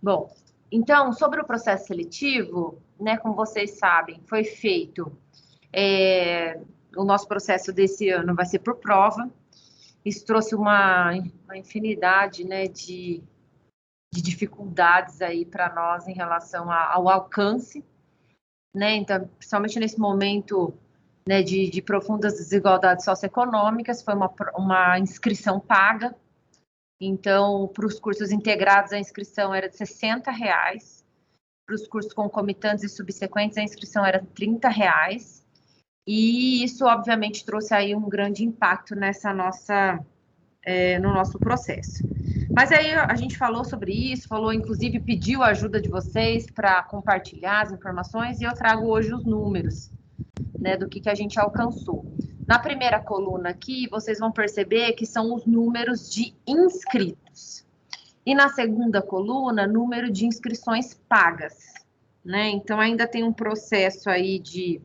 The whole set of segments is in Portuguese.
Bom, então, sobre o processo seletivo, né, como vocês sabem, foi feito, o nosso processo desse ano vai ser por prova. Isso trouxe uma infinidade, né, de dificuldades aí para nós em relação ao alcance, né? Então, principalmente nesse momento, né, de profundas desigualdades socioeconômicas, foi uma inscrição paga. Então, para os cursos integrados, a inscrição era de R$60. Para os cursos concomitantes e subsequentes, a inscrição era R$30. E isso, obviamente, trouxe aí um grande impacto no nosso processo. Mas aí a gente falou sobre isso, inclusive pediu a ajuda de vocês para compartilhar as informações, e eu trago hoje os números, né, do que a gente alcançou. Na primeira coluna aqui, vocês vão perceber que são os números de inscritos. E na segunda coluna, número de inscrições pagas, né? Então, ainda tem um processo aí de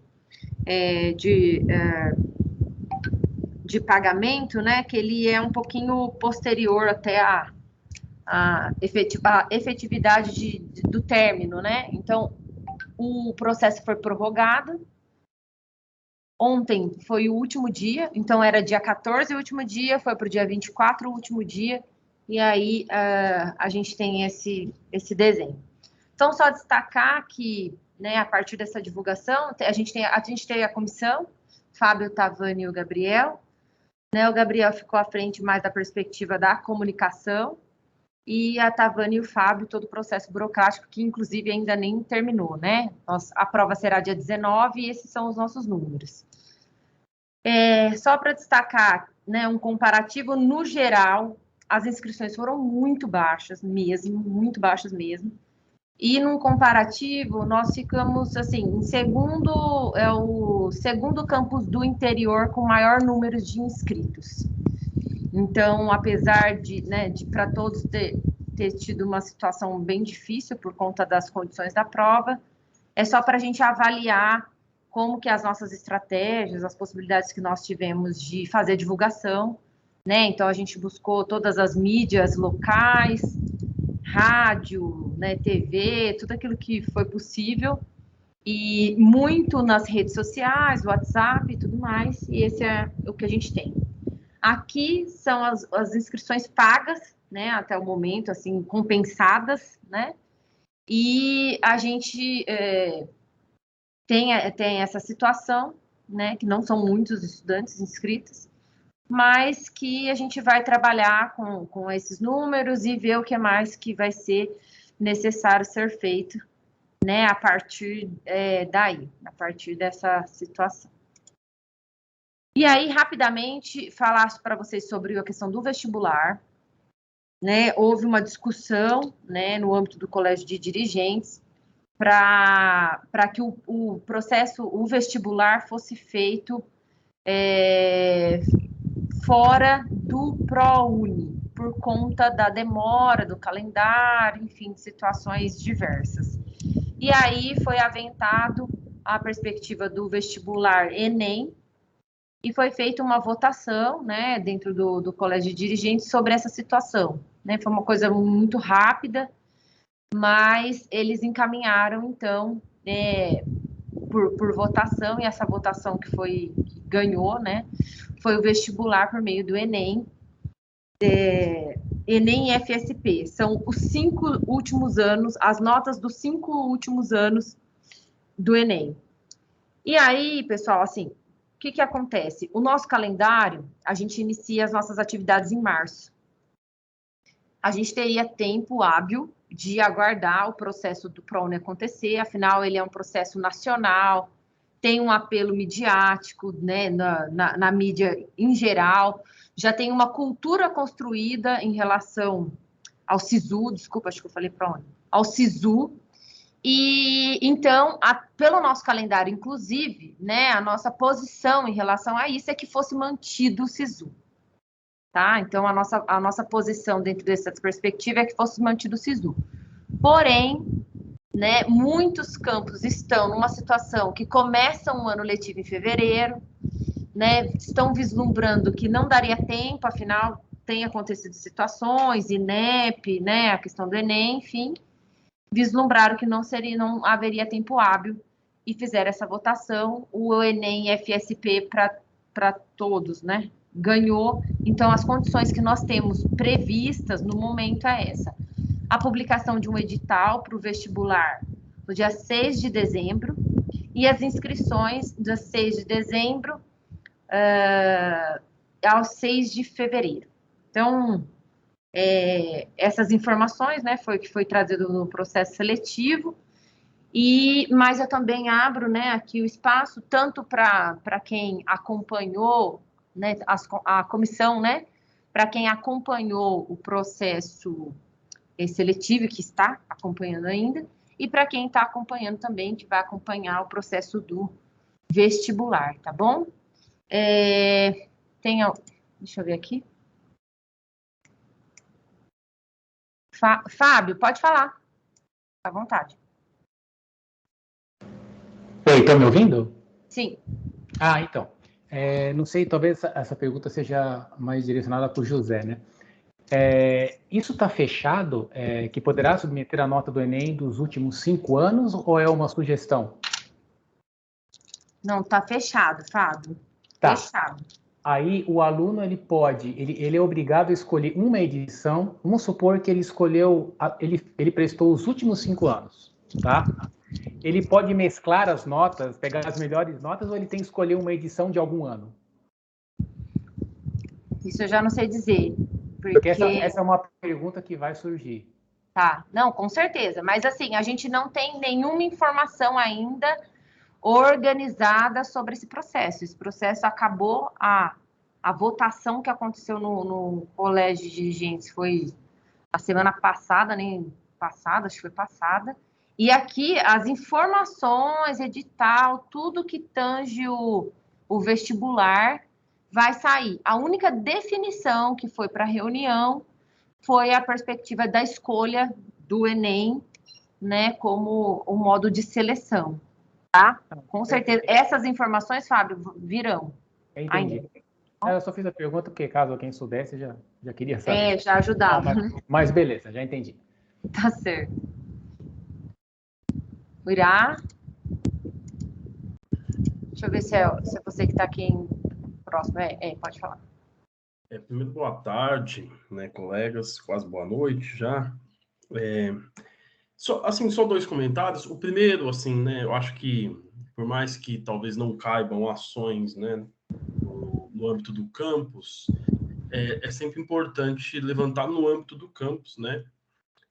pagamento, né? Que ele é um pouquinho posterior até a efetividade do término, né? Então, o processo foi prorrogado. Ontem foi o último dia, então era dia 14 o último dia, foi para o dia 24 o último dia, e aí a gente tem esse desenho. Então, só destacar que, né, a partir dessa divulgação, a gente tem a comissão, Fábio, Tavani e o Gabriel, né? O Gabriel ficou à frente mais da perspectiva da comunicação, e a Tavani e o Fábio, todo o processo burocrático, que inclusive ainda nem terminou, né? A prova será dia 19 e esses são os nossos números. Só para destacar, né, um comparativo, no geral, as inscrições foram muito baixas mesmo, muito baixas mesmo. E num comparativo, nós ficamos, assim, em segundo, é o segundo campus do interior com maior número de inscritos. Então, apesar de para todos ter tido uma situação bem difícil por conta das condições da prova, é só para a gente avaliar como que as nossas estratégias, as possibilidades que nós tivemos de fazer divulgação, né? Então, a gente buscou todas as mídias locais, rádio, né, TV, tudo aquilo que foi possível, e muito nas redes sociais, WhatsApp e tudo mais, e esse é o que a gente tem. Aqui são as inscrições pagas, né, até o momento, assim, compensadas, né, e a gente tem essa situação, né, que não são muitos estudantes inscritos, mas que a gente vai trabalhar com esses números e ver o que mais que vai ser necessário ser feito, né, a partir a partir dessa situação. E aí, rapidamente, falar para vocês sobre a questão do vestibular, né? Houve uma discussão, né, no âmbito do Colégio de Dirigentes, para que o processo, o vestibular, fosse feito fora do ProUni, por conta da demora do calendário, enfim, de situações diversas. E aí foi aventado a perspectiva do vestibular Enem, e foi feita uma votação, né, dentro do Colégio de Dirigentes sobre essa situação, né? Foi uma coisa muito rápida, mas eles encaminharam, então, por votação, e essa votação que ganhou, né, foi o vestibular por meio do Enem, Enem e FSP. São os 5 últimos anos, as notas dos 5 últimos anos do Enem. E aí, pessoal, assim, o que acontece? O nosso calendário, a gente inicia as nossas atividades em março. A gente teria tempo hábil de aguardar o processo do ProUni acontecer, afinal, ele é um processo nacional, tem um apelo midiático, né, na mídia em geral, já tem uma cultura construída em relação ao SISU, desculpa, acho que eu falei ProUni, ao SISU, e então, pelo nosso calendário, inclusive, né, a nossa posição em relação a isso é que fosse mantido o SISU. Tá? Então, a nossa posição dentro dessa perspectiva é que fosse mantido o SISU. Porém, né, muitos campos estão numa situação que começa um ano letivo em fevereiro, né, estão vislumbrando que não daria tempo, afinal, tem acontecido situações, INEP, né, a questão do Enem, enfim, vislumbraram que não haveria tempo hábil e fizeram essa votação. O Enem FSP para todos, né? Ganhou. Então, as condições que nós temos previstas no momento é essa. A publicação de um edital para o vestibular no dia 6 de dezembro e as inscrições do 6 de dezembro ao 6 de fevereiro. Então, essas informações, né, foi o que foi trazido no processo seletivo, mas eu também abro, né, aqui o espaço tanto para quem acompanhou, né, a comissão, né, para quem acompanhou o processo seletivo, que está acompanhando ainda, e para quem está acompanhando também, que vai acompanhar o processo do vestibular, tá bom? Deixa eu ver aqui. Fábio, pode falar. À vontade. Oi, estão me ouvindo? Sim. Então. Não sei, talvez essa pergunta seja mais direcionada para o José, né? Isso está fechado, que poderá submeter a nota do Enem dos últimos 5 anos, ou é uma sugestão? Não, está fechado, Fábio. Tá. Fechado. Aí o aluno ele é obrigado a escolher uma edição. Vamos supor que ele escolheu, ele prestou os últimos 5 anos, tá? Ele pode mesclar as notas, pegar as melhores notas, ou ele tem que escolher uma edição de algum ano? Isso eu já não sei dizer. Porque essa é uma pergunta que vai surgir. Tá, não, com certeza. Mas assim, a gente não tem nenhuma informação ainda organizada sobre esse processo. Esse processo acabou, a votação que aconteceu no Colégio de Dirigentes foi a semana passada, nem passada, acho que foi passada. E aqui as informações, edital, tudo que tange o vestibular vai sair. A única definição que foi para a reunião foi a perspectiva da escolha do Enem, né, como o modo de seleção, tá? Com certeza, essas informações, Fábio, virão. Entendi. Eu só fiz a pergunta porque, caso alguém soubesse, já queria saber. Já ajudava. Mas beleza, já entendi. Tá certo. Irá. Deixa eu ver se é você que está aqui próximo. Pode falar. Primeiro, boa tarde, né, colegas, quase boa noite já. Só 2 comentários. O primeiro, assim, né, eu acho que, por mais que talvez não caibam ações, né, no âmbito do campus, é sempre importante levantar no âmbito do campus, né,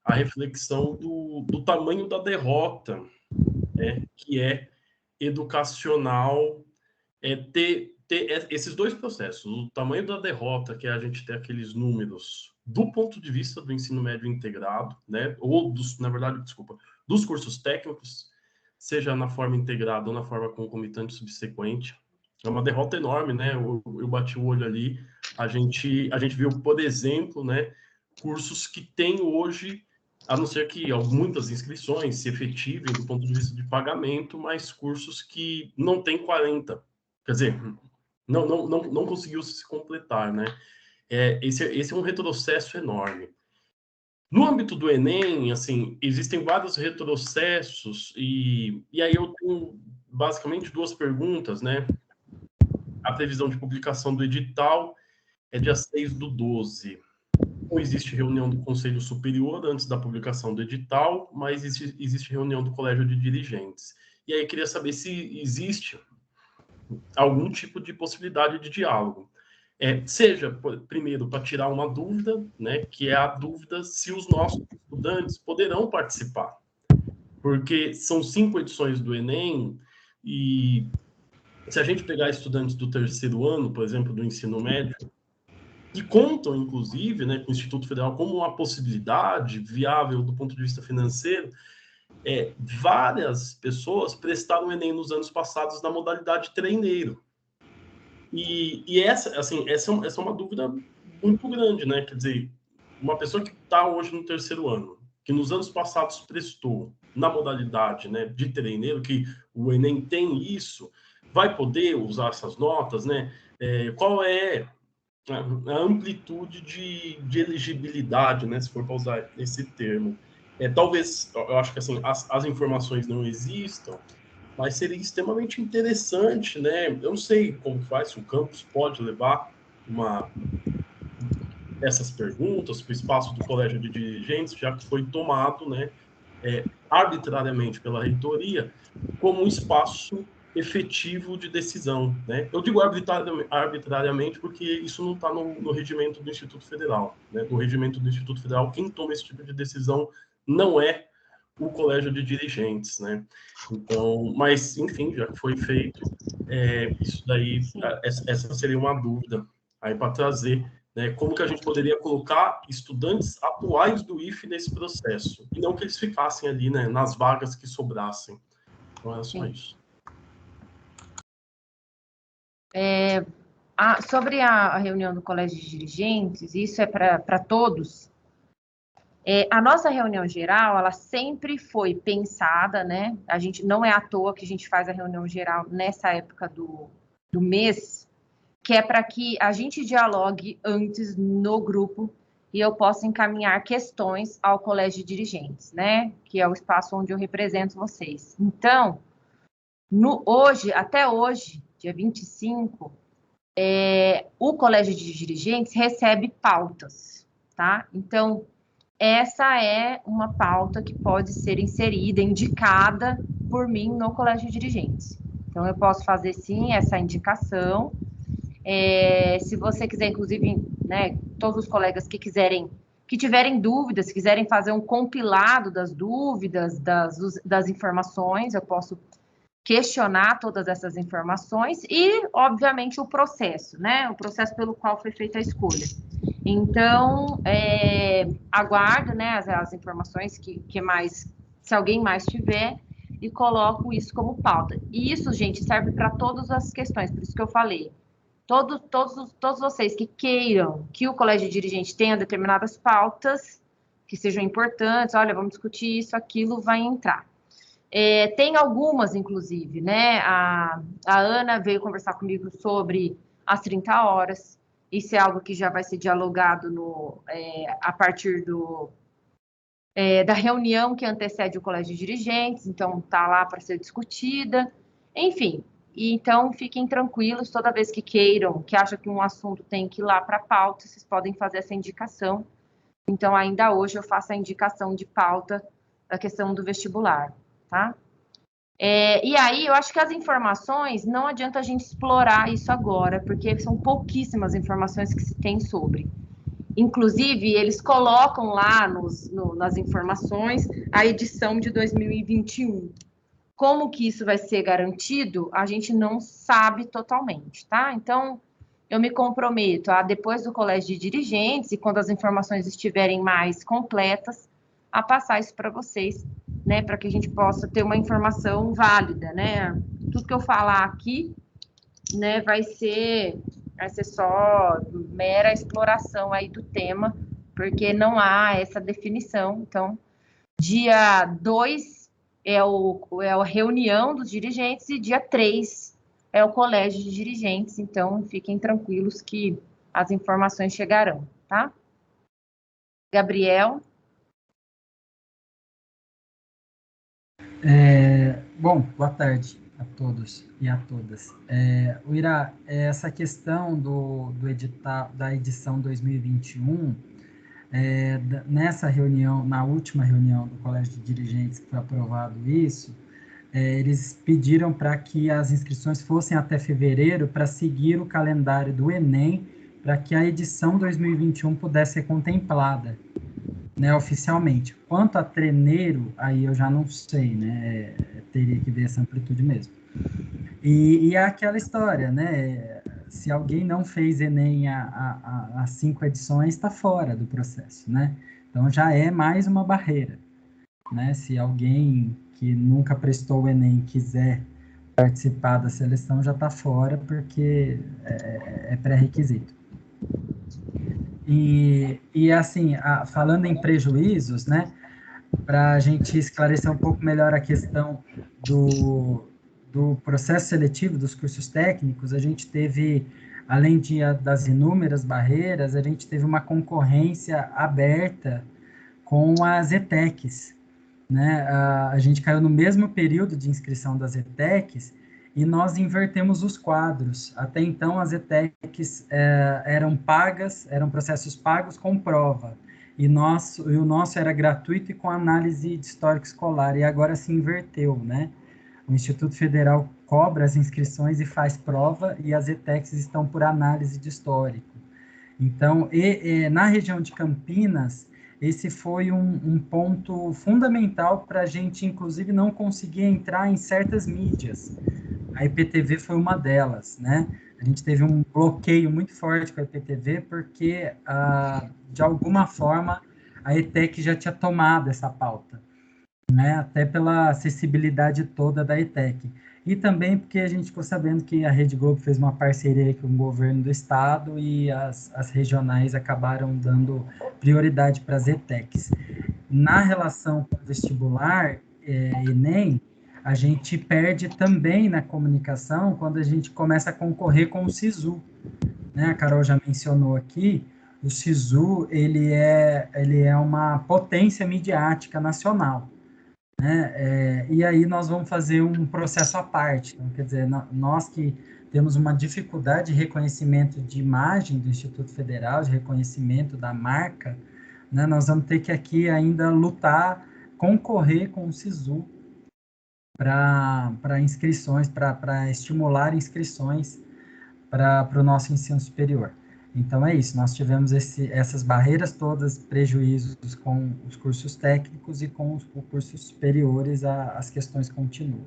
a reflexão do tamanho da derrota, né, que é educacional, ter esses 2 processos, o tamanho da derrota, que é a gente ter aqueles números do ponto de vista do ensino médio integrado, né, ou dos cursos técnicos, seja na forma integrada ou na forma concomitante subsequente. É uma derrota enorme, né? Eu bati o olho ali, a gente viu, por exemplo, né, cursos que têm hoje, a não ser que muitas inscrições se efetivem do ponto de vista de pagamento, mas cursos que não têm 40. Quer dizer, não conseguiu se completar, né? Esse é um retrocesso enorme. No âmbito do Enem, assim, existem vários retrocessos e aí eu tenho basicamente 2 perguntas, né? A previsão de publicação do edital é dia 6/12. Não existe reunião do Conselho Superior antes da publicação do edital, mas existe reunião do Colégio de Dirigentes. E aí eu queria saber se existe algum tipo de possibilidade de diálogo. Seja, primeiro, para tirar uma dúvida, né, que é a dúvida se os nossos estudantes poderão participar. Porque são 5 edições do Enem e se a gente pegar estudantes do 3º ano, por exemplo, do ensino médio, que contam, inclusive, né, com o Instituto Federal como uma possibilidade viável do ponto de vista financeiro, várias pessoas prestaram o Enem nos anos passados na modalidade treineiro. E essa é uma dúvida muito grande, né? Quer dizer, uma pessoa que está hoje no 3º ano, que nos anos passados prestou na modalidade, né, de treineiro, que o Enem tem isso, vai poder usar essas notas, né? a amplitude de elegibilidade, né, se for para usar esse termo. Talvez, eu acho que assim, as informações não existam, mas seria extremamente interessante, né? Eu não sei como faz, se o campus pode levar essas perguntas para o espaço do colégio de dirigentes, já que foi tomado, né, arbitrariamente pela reitoria, como um espaço efetivo de decisão, né? Eu digo arbitrariamente porque isso não está no regimento do Instituto Federal, né? No regimento do Instituto Federal, quem toma esse tipo de decisão não é o colégio de dirigentes, né? Então, mas enfim, já que foi feito, isso daí, essa seria uma dúvida aí para trazer, né? Como que a gente poderia colocar estudantes atuais do IFE nesse processo e não que eles ficassem ali, né, nas vagas que sobrassem. Então é só isso. Sobre a reunião do Colégio de Dirigentes, isso é para todos. A nossa reunião geral, ela sempre foi pensada, né? A gente não é à toa que a gente faz a reunião geral nessa época do mês, que é para que a gente dialogue antes no grupo e eu possa encaminhar questões ao Colégio de Dirigentes, né? Que é o espaço onde eu represento vocês. Então, até hoje, dia 25, o Colégio de Dirigentes recebe pautas, tá? Então, essa é uma pauta que pode ser inserida, indicada por mim no Colégio de Dirigentes. Então, eu posso fazer, sim, essa indicação. Se você quiser, inclusive, né, todos os colegas que tiverem dúvidas, se quiserem fazer um compilado das dúvidas, das informações, eu posso questionar todas essas informações e, obviamente, o processo, né? O processo pelo qual foi feita a escolha. Então, aguardo, né, as informações que mais, se alguém mais tiver, e coloco isso como pauta. E isso, gente, serve para todas as questões, por isso que eu falei. Todos vocês que queiram que o Colégio de Dirigente tenha determinadas pautas que sejam importantes, olha, vamos discutir isso, aquilo, vai entrar. Tem algumas, inclusive, né? A Ana veio conversar comigo sobre as 30 horas. Isso é algo que já vai ser dialogado a partir da reunião que antecede o Colégio de Dirigentes, então está lá para ser discutida. Enfim, então fiquem tranquilos, toda vez que queiram, que acham que um assunto tem que ir lá para a pauta, vocês podem fazer essa indicação. Então, ainda hoje eu faço a indicação de pauta da questão do vestibular, tá? E aí, eu acho que as informações, não adianta a gente explorar isso agora, porque são pouquíssimas informações que se tem sobre. Inclusive, eles colocam lá nas informações a edição de 2021. Como que isso vai ser garantido, a gente não sabe totalmente, tá? Então, eu me comprometo a, depois do Colégio de Dirigentes, e quando as informações estiverem mais completas, a passar isso para vocês, né, para que a gente possa ter uma informação válida, né? Tudo que eu falar aqui, né, vai ser só mera exploração aí do tema, porque não há essa definição. Então, dia 2 é a reunião dos dirigentes e dia 3 é o Colégio de Dirigentes. Então, fiquem tranquilos que as informações chegarão, tá? Gabriel? Bom, boa tarde a todos e a todas. Uira, essa questão do edital, da edição 2021, nessa reunião, na última reunião do Colégio de Dirigentes, que foi aprovado isso, eles pediram para que as inscrições fossem até fevereiro para seguir o calendário do Enem, para que a edição 2021 pudesse ser contemplada, né, oficialmente. Quanto a treneiro, aí eu já não sei, né, teria que ver essa amplitude mesmo. E é aquela história, né, se alguém não fez Enem há 5 edições, está fora do processo, né, então já é mais uma barreira, né, se alguém que nunca prestou o Enem quiser participar da seleção, já está fora, porque é pré-requisito. E assim, falando em prejuízos, né, para a gente esclarecer um pouco melhor a questão do processo seletivo dos cursos técnicos, a gente teve além das inúmeras barreiras, a gente teve uma concorrência aberta com as ETECs, né? A gente caiu no mesmo período de inscrição das ETECs e nós invertemos os quadros. Até então, as ETECs eram pagas, eram processos pagos com prova, e o nosso era gratuito e com análise de histórico escolar, e agora se inverteu, né? O Instituto Federal cobra as inscrições e faz prova, e as ETECs estão por análise de histórico. Então, na região de Campinas, esse foi um ponto fundamental para a gente, inclusive, não conseguir entrar em certas mídias. A IPTV foi uma delas, né? A gente teve um bloqueio muito forte com a IPTV, porque, de alguma forma, a ETEC já tinha tomado essa pauta, né? Até pela acessibilidade toda da ETEC. E também porque a gente ficou sabendo que a Rede Globo fez uma parceria com o governo do estado e as regionais acabaram dando prioridade para as ETECs. Na relação com o vestibular, Enem, a gente perde também na comunicação quando a gente começa a concorrer com o SISU, né? A Carol já mencionou aqui, o SISU, ele é uma potência midiática nacional, né? E aí nós vamos fazer um processo à parte. Então, quer dizer, nós que temos uma dificuldade de reconhecimento de imagem do Instituto Federal, de reconhecimento da marca, né? Nós vamos ter que aqui ainda lutar, concorrer com o SISU para inscrições, para estimular inscrições para o nosso ensino superior. Então, é isso, nós tivemos essas barreiras todas, prejuízos com os cursos técnicos e com os cursos superiores, as questões continuam.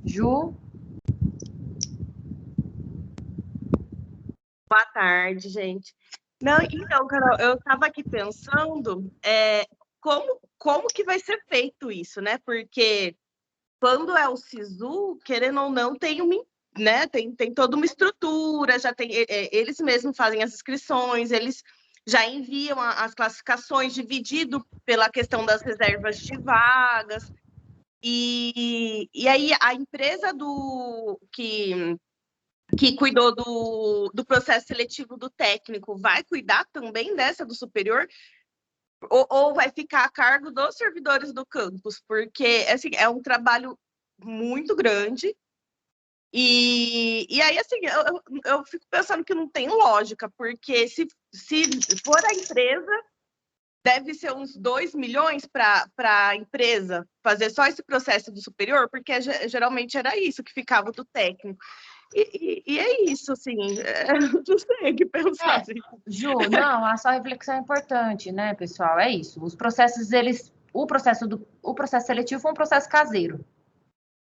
Ju? Boa tarde, gente. Não, então, Carol, eu estava aqui pensando como que vai ser feito isso, né? Porque quando é o SISU, querendo ou não, tem toda uma estrutura, já tem, eles mesmos fazem as inscrições, eles já enviam as classificações dividido pela questão das reservas de vagas. E aí a empresa que cuidou do processo seletivo do técnico vai cuidar também dessa do superior? Ou vai ficar a cargo dos servidores do campus? Porque assim, é um trabalho muito grande. E aí, assim, eu fico pensando que não tem lógica, porque se for a empresa, deve ser uns 2 milhões para a empresa fazer só esse processo do superior, porque geralmente era isso que ficava do técnico. E é isso, assim, não sei o que pensar. Assim. Ju, não, a sua reflexão é importante, né, pessoal? É isso. Os processos, o processo seletivo foi um processo caseiro,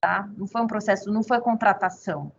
tá? Não foi contratação,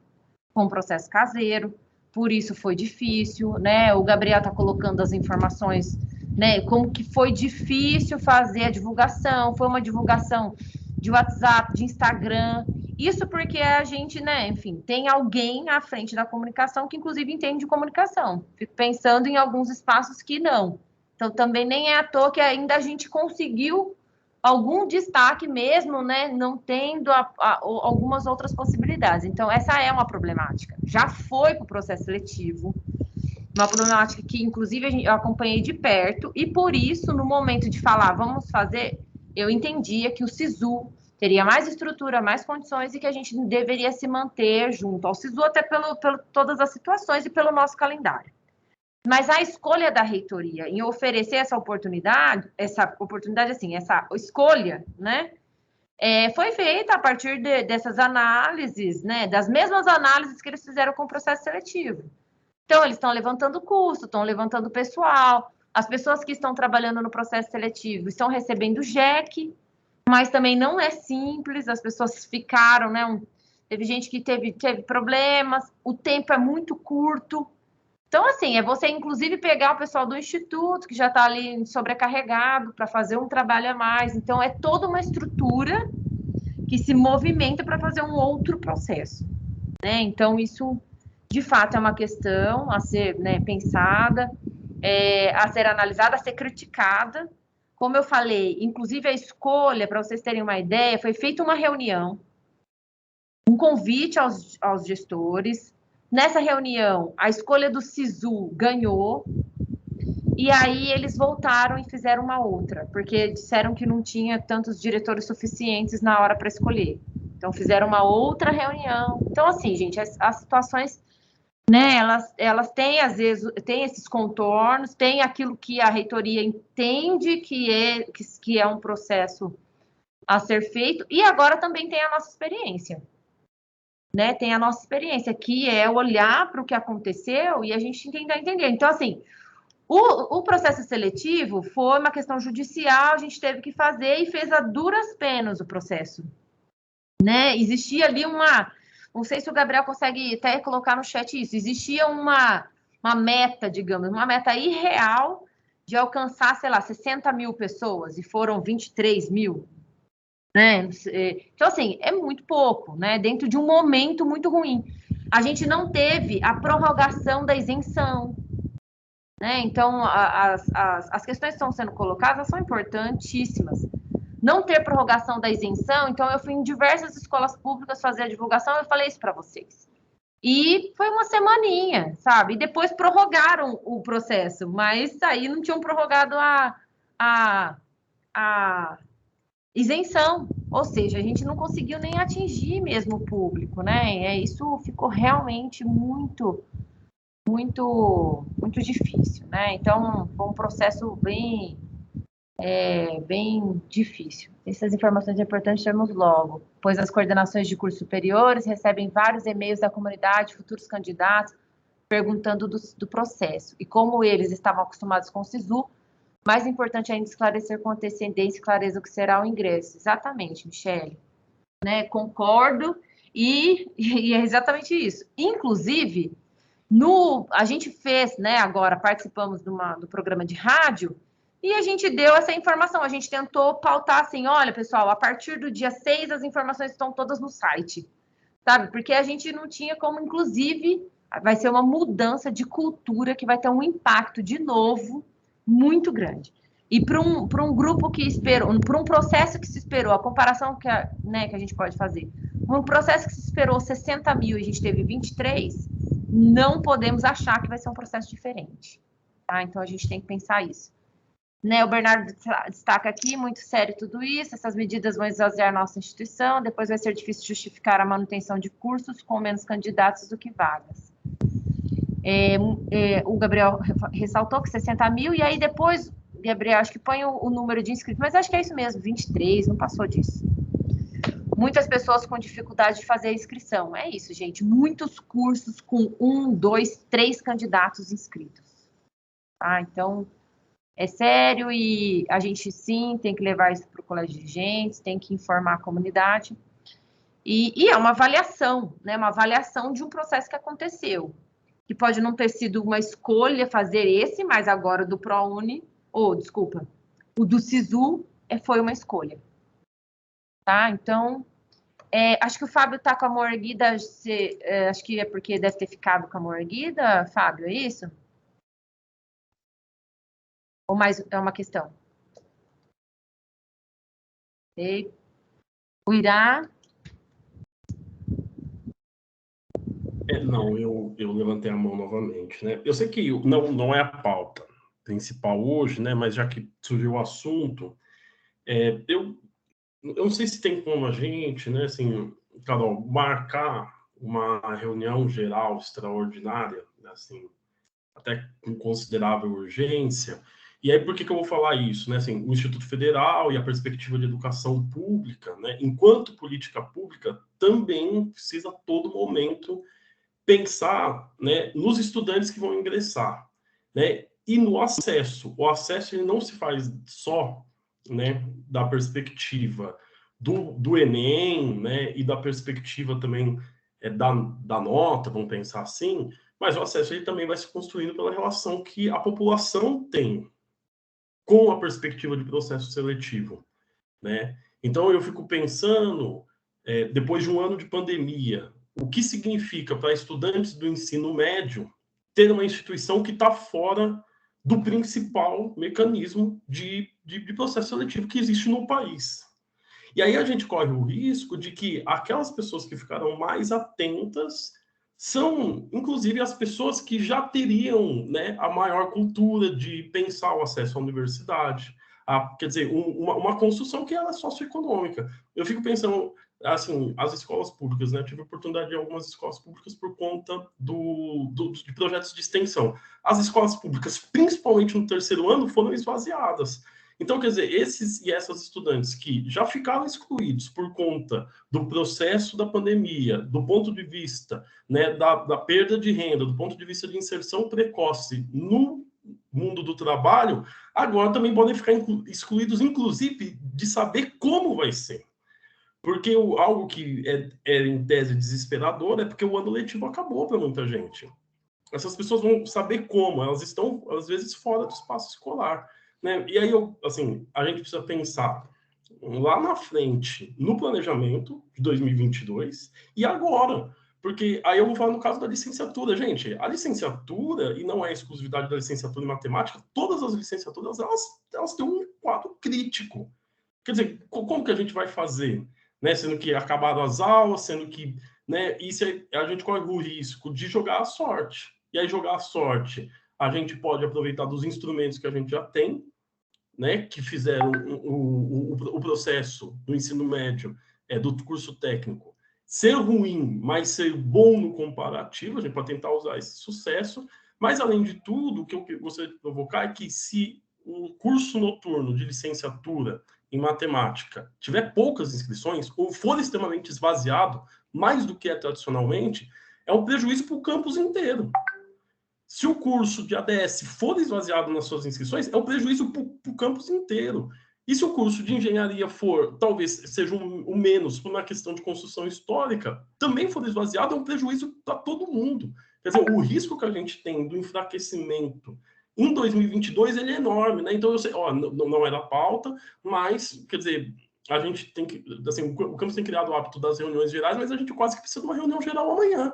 foi um processo caseiro, por isso foi difícil, né? O Gabriel está colocando as informações, né? Como que foi difícil fazer a divulgação, foi uma divulgação de WhatsApp, de Instagram. Isso porque a gente, né, enfim, tem alguém à frente da comunicação que, inclusive, entende de comunicação. Fico pensando em alguns espaços que não. Então, também nem é à toa que ainda a gente conseguiu algum destaque mesmo, né, não tendo algumas outras possibilidades. Então, essa é uma problemática. Já foi para o processo seletivo, uma problemática que, inclusive, eu acompanhei de perto, e por isso, no momento de falar, vamos fazer, eu entendia que o SISU teria mais estrutura, mais condições, e que a gente deveria se manter junto ao SISU, até pelo todas as situações e pelo nosso calendário. Mas a escolha da reitoria em oferecer essa oportunidade assim, essa escolha, né, foi feita a partir dessas análises, né, das mesmas análises que eles fizeram com o processo seletivo. Então, eles estão levantando custo, estão levantando pessoal, as pessoas que estão trabalhando no processo seletivo estão recebendo JEC, mas também não é simples, as pessoas ficaram, né, teve gente que teve problemas, o tempo é muito curto. Então, assim, é você, inclusive, pegar o pessoal do instituto, que já está ali sobrecarregado, para fazer um trabalho a mais. Então, é toda uma estrutura que se movimenta para fazer um outro processo, né? Então, isso, de fato, é uma questão a ser, né, pensada, a ser analisada, a ser criticada, Como eu falei, inclusive a escolha, para vocês terem uma ideia, foi feita uma reunião, um convite aos gestores. Nessa reunião, a escolha do SISU ganhou, e aí eles voltaram e fizeram uma outra, porque disseram que não tinha tantos diretores suficientes na hora para escolher. Então, fizeram uma outra reunião. Então, assim, gente, as situações, né, elas têm, às vezes, tem esses contornos, tem aquilo que a reitoria entende que é um processo a ser feito, e agora também tem a nossa experiência, né? Tem a nossa experiência, que é olhar para o que aconteceu e a gente tentar entender. Então, assim, o processo seletivo foi uma questão judicial, a gente teve que fazer e fez a duras penas o processo, né? Existia ali não sei se o Gabriel consegue até colocar no chat isso, existia uma meta, digamos, uma meta irreal de alcançar, sei lá, 60 mil pessoas, e foram 23 mil, né? Então, assim, é muito pouco, né? Dentro de um momento muito ruim. A gente não teve a prorrogação da isenção, né? Então, as questões que estão sendo colocadas são importantíssimas. Não ter prorrogação da isenção, então eu fui em diversas escolas públicas fazer a divulgação, eu falei isso para vocês. E foi uma semaninha, sabe? E depois prorrogaram o processo, mas aí não tinham prorrogado a isenção. Ou seja, a gente não conseguiu nem atingir mesmo o público, né? Isso ficou realmente muito difícil, né? Então, foi um processo bem difícil. Essas informações importantes temos logo, pois as coordenações de cursos superiores recebem vários e-mails da comunidade, futuros candidatos, perguntando do processo. E como eles estavam acostumados com o SISU, mais importante ainda esclarecer com antecedência e clareza o que será o ingresso. Exatamente, Michele. Né? Concordo, e é exatamente isso. Inclusive, a gente fez, né, agora participamos do programa de rádio, e a gente deu essa informação, a gente tentou pautar assim, olha, pessoal, a partir do dia 6 as informações estão todas no site, sabe? Porque a gente não tinha como, inclusive, vai ser uma mudança de cultura que vai ter um impacto, de novo, muito grande. E para um grupo que esperou, para um processo que se esperou, a comparação que a gente pode fazer, um processo que se esperou 60 mil e a gente teve 23, não podemos achar que vai ser um processo diferente, tá? Então, a gente tem que pensar isso. Né, o Bernardo destaca aqui, muito sério tudo isso, essas medidas vão esvaziar nossa instituição, depois vai ser difícil justificar a manutenção de cursos com menos candidatos do que vagas. O Gabriel ressaltou que 60 mil, e aí depois, Gabriel, acho que põe o número de inscritos, mas acho que é isso mesmo, 23, não passou disso. Muitas pessoas com dificuldade de fazer a inscrição. É isso, gente. Muitos cursos com 1, 2, 3 candidatos inscritos. Tá? Então, é sério, e a gente, sim, tem que levar isso para o colégio de dirigentes, tem que informar a comunidade. E é uma avaliação, né? Uma avaliação de um processo que aconteceu. Que pode não ter sido uma escolha fazer esse, mas agora do ProUni, o do SISU foi uma escolha. Tá? Então, acho que o Fábio está com a mão erguida, acho que é porque deve ter ficado com a mão erguida, Fábio, é isso? Ou mais é uma questão? Okay. O Irá? Não, eu levantei a mão novamente, né? Eu sei que não é a pauta principal hoje, né? Mas já que surgiu o assunto, eu não sei se tem como a gente, né? Assim, Carol, marcar uma reunião geral extraordinária, assim, até com considerável urgência. E aí, por que eu vou falar isso? Né? Assim, o Instituto Federal e a perspectiva de educação pública, né, enquanto política pública, também precisa a todo momento pensar, né, nos estudantes que vão ingressar, né, e no acesso. O acesso ele não se faz só, né, da perspectiva do Enem, né, e da perspectiva também da nota, vamos pensar assim, mas o acesso ele também vai se construindo pela relação que a população tem com a perspectiva de processo seletivo, né? Então, eu fico pensando, depois de um ano de pandemia, o que significa para estudantes do ensino médio ter uma instituição que está fora do principal mecanismo de processo seletivo que existe no país. E aí a gente corre o risco de que aquelas pessoas que ficaram mais atentas são, inclusive, as pessoas que já teriam, né, a maior cultura de pensar o acesso à universidade. Quer dizer, uma construção que ela é socioeconômica. Eu fico pensando, assim, as escolas públicas, né? Eu tive a oportunidade de algumas escolas públicas por conta de projetos de extensão. As escolas públicas, principalmente no terceiro ano, foram esvaziadas. Então, quer dizer, esses e essas estudantes que já ficaram excluídos por conta do processo da pandemia, do ponto de vista, né, da perda de renda, do ponto de vista de inserção precoce no mundo do trabalho, agora também podem ficar excluídos, inclusive, de saber como vai ser. Porque algo que é em tese desesperador é porque o ano letivo acabou para muita gente. Essas pessoas vão saber como, elas estão, às vezes, fora do espaço escolar. Né? E aí, assim, a gente precisa pensar lá na frente, no planejamento de 2022 e agora. Porque aí eu vou falar no caso da licenciatura. Gente, a licenciatura, e não é exclusividade da licenciatura em matemática, todas as licenciaturas, elas têm um quadro crítico. Quer dizer, como que a gente vai fazer? Né? Sendo que acabaram as aulas, sendo que... Né? E se a gente corre o risco de jogar a sorte. E aí, jogar a sorte, a gente pode aproveitar dos instrumentos que a gente já tem, né, que fizeram o processo do ensino médio, do curso técnico, ser ruim, mas ser bom no comparativo, a gente pode tentar usar esse sucesso, mas, além de tudo, o que eu gostaria de provocar é que se o curso noturno de licenciatura em matemática tiver poucas inscrições, ou for extremamente esvaziado, mais do que é tradicionalmente, é um prejuízo para o campus inteiro. Se o curso de ADS for esvaziado nas suas inscrições, é um prejuízo para o campus inteiro. E se o curso de engenharia for, talvez seja o menos, por uma questão de construção histórica, também for esvaziado, é um prejuízo para todo mundo. Quer dizer, o risco que a gente tem do enfraquecimento em 2022, ele é enorme, né? Então, eu sei, não era pauta, mas, quer dizer, a gente tem que, assim, o campus tem criado o hábito das reuniões gerais, mas a gente quase que precisa de uma reunião geral amanhã.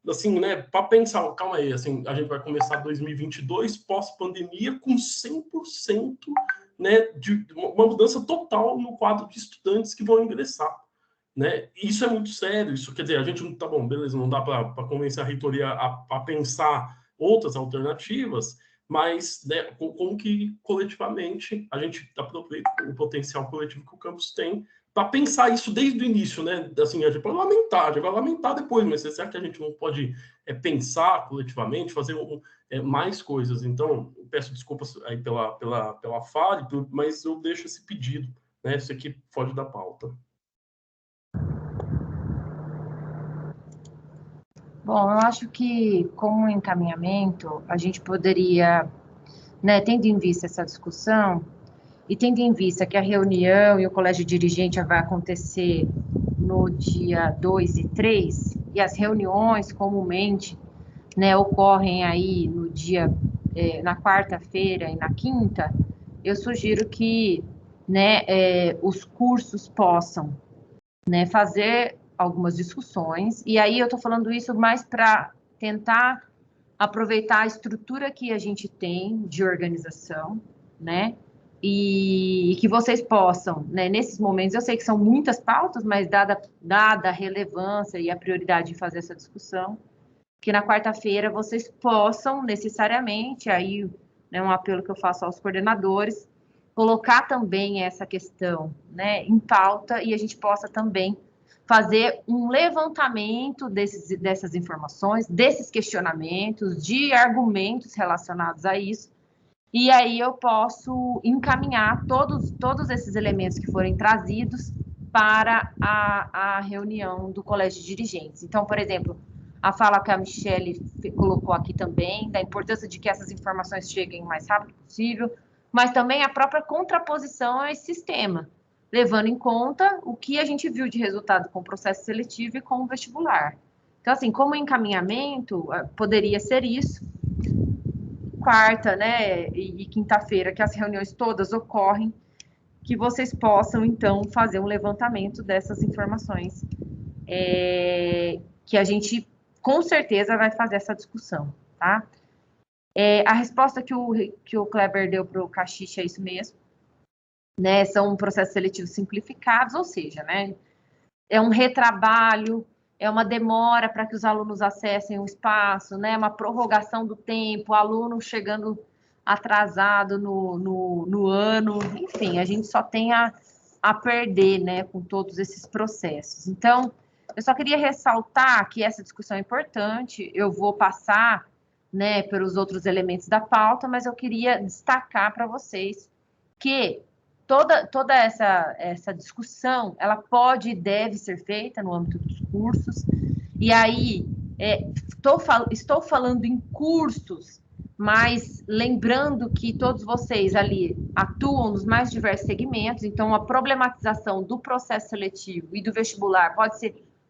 Assim, né, para pensar, calma aí, assim, a gente vai começar 2022 pós-pandemia com 100%, né, de uma mudança total no quadro de estudantes que vão ingressar, né? E isso é muito sério, isso quer dizer, a gente não tá bom, beleza, não dá para convencer a reitoria a pensar outras alternativas, mas, né, como que coletivamente a gente aproveita o potencial coletivo que o campus tem para pensar isso desde o início, né? Assim, a gente vai lamentar depois, mas será que a gente não pode pensar coletivamente, fazer mais coisas? Então, eu peço desculpas aí pela fala, mas eu deixo esse pedido, né? Isso aqui foge da pauta. Bom, eu acho que, como encaminhamento, a gente poderia, né, tendo em vista essa discussão, e tendo em vista que a reunião e o colégio dirigente vai acontecer no dia 2 e 3, e as reuniões comumente, né, ocorrem aí no dia, na quarta-feira e na quinta, eu sugiro que, né, os cursos possam, né, fazer algumas discussões, e aí eu estou falando isso mais para tentar aproveitar a estrutura que a gente tem de organização, né, e que vocês possam, né, nesses momentos, eu sei que são muitas pautas, mas dada a relevância e a prioridade de fazer essa discussão, que na quarta-feira vocês possam necessariamente, aí, né, um apelo que eu faço aos coordenadores, colocar também essa questão, né, em pauta, e a gente possa também fazer um levantamento dessas informações, desses questionamentos, de argumentos relacionados a isso, e aí eu posso encaminhar todos esses elementos que forem trazidos para a reunião do colégio de dirigentes. Então, por exemplo, a fala que a Michele colocou aqui também, da importância de que essas informações cheguem o mais rápido possível, mas também a própria contraposição a esse sistema, levando em conta o que a gente viu de resultado com o processo seletivo e com o vestibular. Então, assim, como encaminhamento, poderia ser isso. Quarta, né, e quinta-feira, que as reuniões todas ocorrem, que vocês possam, então, fazer um levantamento dessas informações, que a gente, com certeza, vai fazer essa discussão, tá? A resposta que o Kleber deu para o Caxixa é isso mesmo, né? São processos seletivos simplificados, ou seja, né? É um retrabalho, é uma demora para que os alunos acessem o espaço, né? Uma prorrogação do tempo, o aluno chegando atrasado no ano, enfim, a gente só tem a perder, né, com todos esses processos. Então, eu só queria ressaltar que essa discussão é importante, eu vou passar, né, pelos outros elementos da pauta, mas eu queria destacar para vocês que toda essa discussão, ela pode e deve ser feita no âmbito dos cursos, e aí estou falando em cursos, mas lembrando que todos vocês ali atuam nos mais diversos segmentos, então a problematização do processo seletivo e do vestibular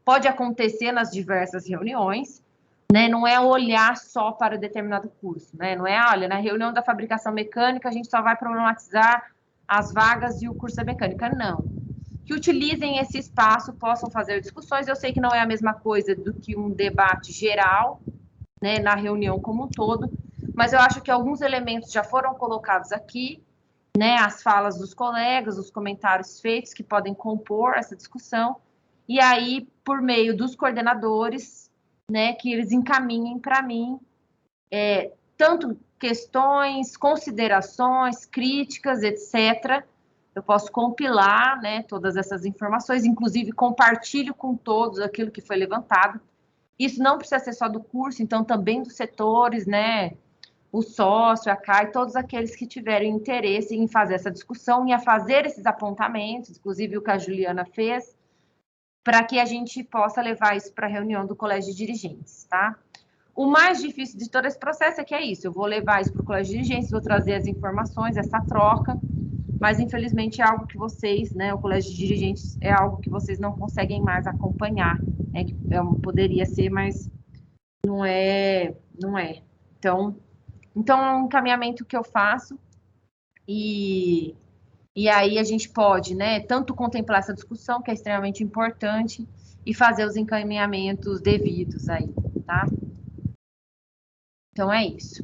pode acontecer nas diversas reuniões, né? Não é olhar só para determinado curso, né? Não é, olha, na reunião da fabricação mecânica a gente só vai problematizar as vagas e o curso da mecânica, não. Que utilizem esse espaço, possam fazer discussões, eu sei que não é a mesma coisa do que um debate geral, né, na reunião como um todo, mas eu acho que alguns elementos já foram colocados aqui, né, as falas dos colegas, os comentários feitos que podem compor essa discussão, e aí, por meio dos coordenadores, né, que eles encaminhem para mim tanto questões, considerações, críticas, etc. Eu posso compilar, né, todas essas informações, inclusive compartilho com todos aquilo que foi levantado. Isso não precisa ser só do curso, então também dos setores, né, o sócio, a CAI, todos aqueles que tiverem interesse em fazer essa discussão e a fazer esses apontamentos, inclusive o que a Juliana fez, para que a gente possa levar isso para a reunião do colégio de dirigentes, tá? O mais difícil de todo esse processo é que é isso, eu vou levar isso para o colégio de dirigentes, vou trazer as informações, essa troca, mas infelizmente é algo que vocês, né, o colégio de dirigentes é algo que vocês não conseguem mais acompanhar, né, que poderia ser, mas não é. Então é um encaminhamento que eu faço e aí a gente pode, né, tanto contemplar essa discussão, que é extremamente importante, e fazer os encaminhamentos devidos aí, tá? Então é isso.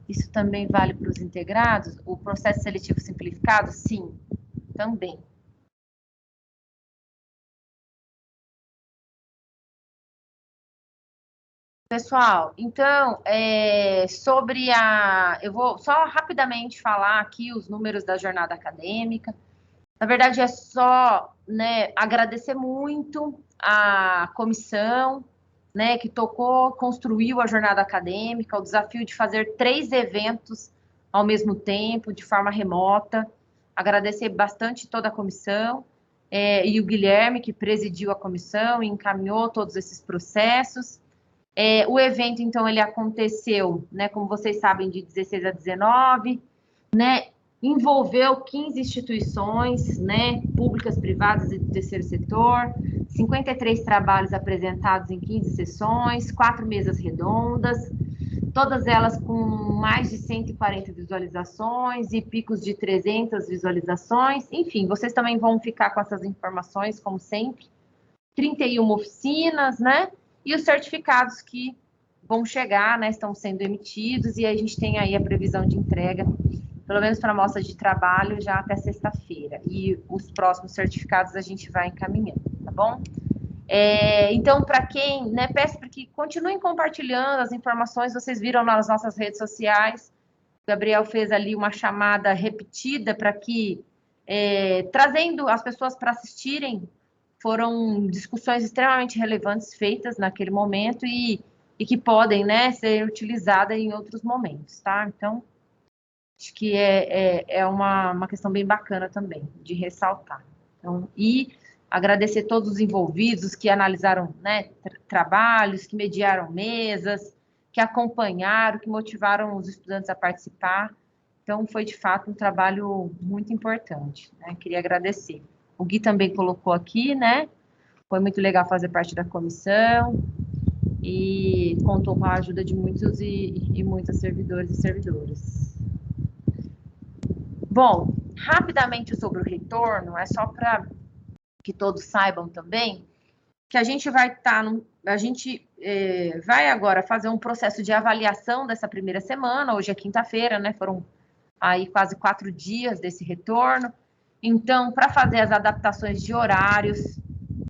Isso também vale para os integrados? O processo seletivo simplificado? Sim, também. Pessoal, então, sobre eu vou só rapidamente falar aqui os números da jornada acadêmica. Na verdade, é só, né, agradecer muito a comissão, né, que construiu a jornada acadêmica, o desafio de fazer 3 eventos ao mesmo tempo, de forma remota. Agradecer bastante toda a comissão, e o Guilherme, que presidiu a comissão e encaminhou todos esses processos. O evento, então, ele aconteceu, né, como vocês sabem, de 16 a 19, né, envolveu 15 instituições, né, públicas, privadas e do terceiro setor, 53 trabalhos apresentados em 15 sessões, 4 mesas redondas, todas elas com mais de 140 visualizações e picos de 300 visualizações. Enfim, vocês também vão ficar com essas informações, como sempre. 31 oficinas, né? E os certificados que vão chegar, né? Estão sendo emitidos e a gente tem aí a previsão de entrega, pelo menos para a amostra de trabalho, já até sexta-feira. E os próximos certificados a gente vai encaminhando, tá bom? Então, para quem, né, peço para que continuem compartilhando as informações, vocês viram nas nossas redes sociais, o Gabriel fez ali uma chamada repetida para que, trazendo as pessoas para assistirem, foram discussões extremamente relevantes feitas naquele momento e que podem, né, ser utilizadas em outros momentos, tá? Então, acho que é uma questão bem bacana também, de ressaltar. Então, e agradecer todos os envolvidos que analisaram, né, trabalhos, que mediaram mesas, que acompanharam, que motivaram os estudantes a participar. Então, foi, de fato, um trabalho muito importante, né? Queria agradecer. O Gui também colocou aqui, né? Foi muito legal fazer parte da comissão e contou com a ajuda de muitos e muitas servidores e servidoras. Bom, rapidamente sobre o retorno, é só para que todos saibam também que a gente vai vai agora fazer um processo de avaliação dessa primeira semana. Hoje é quinta-feira, né? Foram aí quase 4 dias desse retorno. Então, para fazer as adaptações de horários,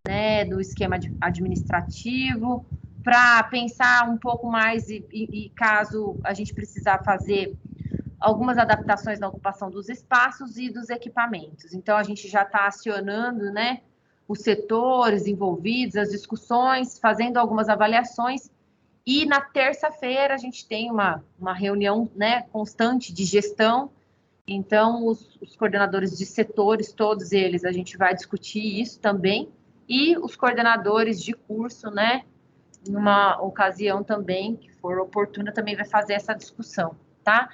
né, do esquema administrativo, para pensar um pouco mais e caso a gente precisar fazer algumas adaptações na ocupação dos espaços e dos equipamentos. Então, a gente já está acionando, né, os setores envolvidos, as discussões, fazendo algumas avaliações, e na terça-feira a gente tem uma reunião, né, constante de gestão. Então, os coordenadores de setores, todos eles, a gente vai discutir isso também, e os coordenadores de curso, né, numa ocasião também, que for oportuna, também vai fazer essa discussão, tá?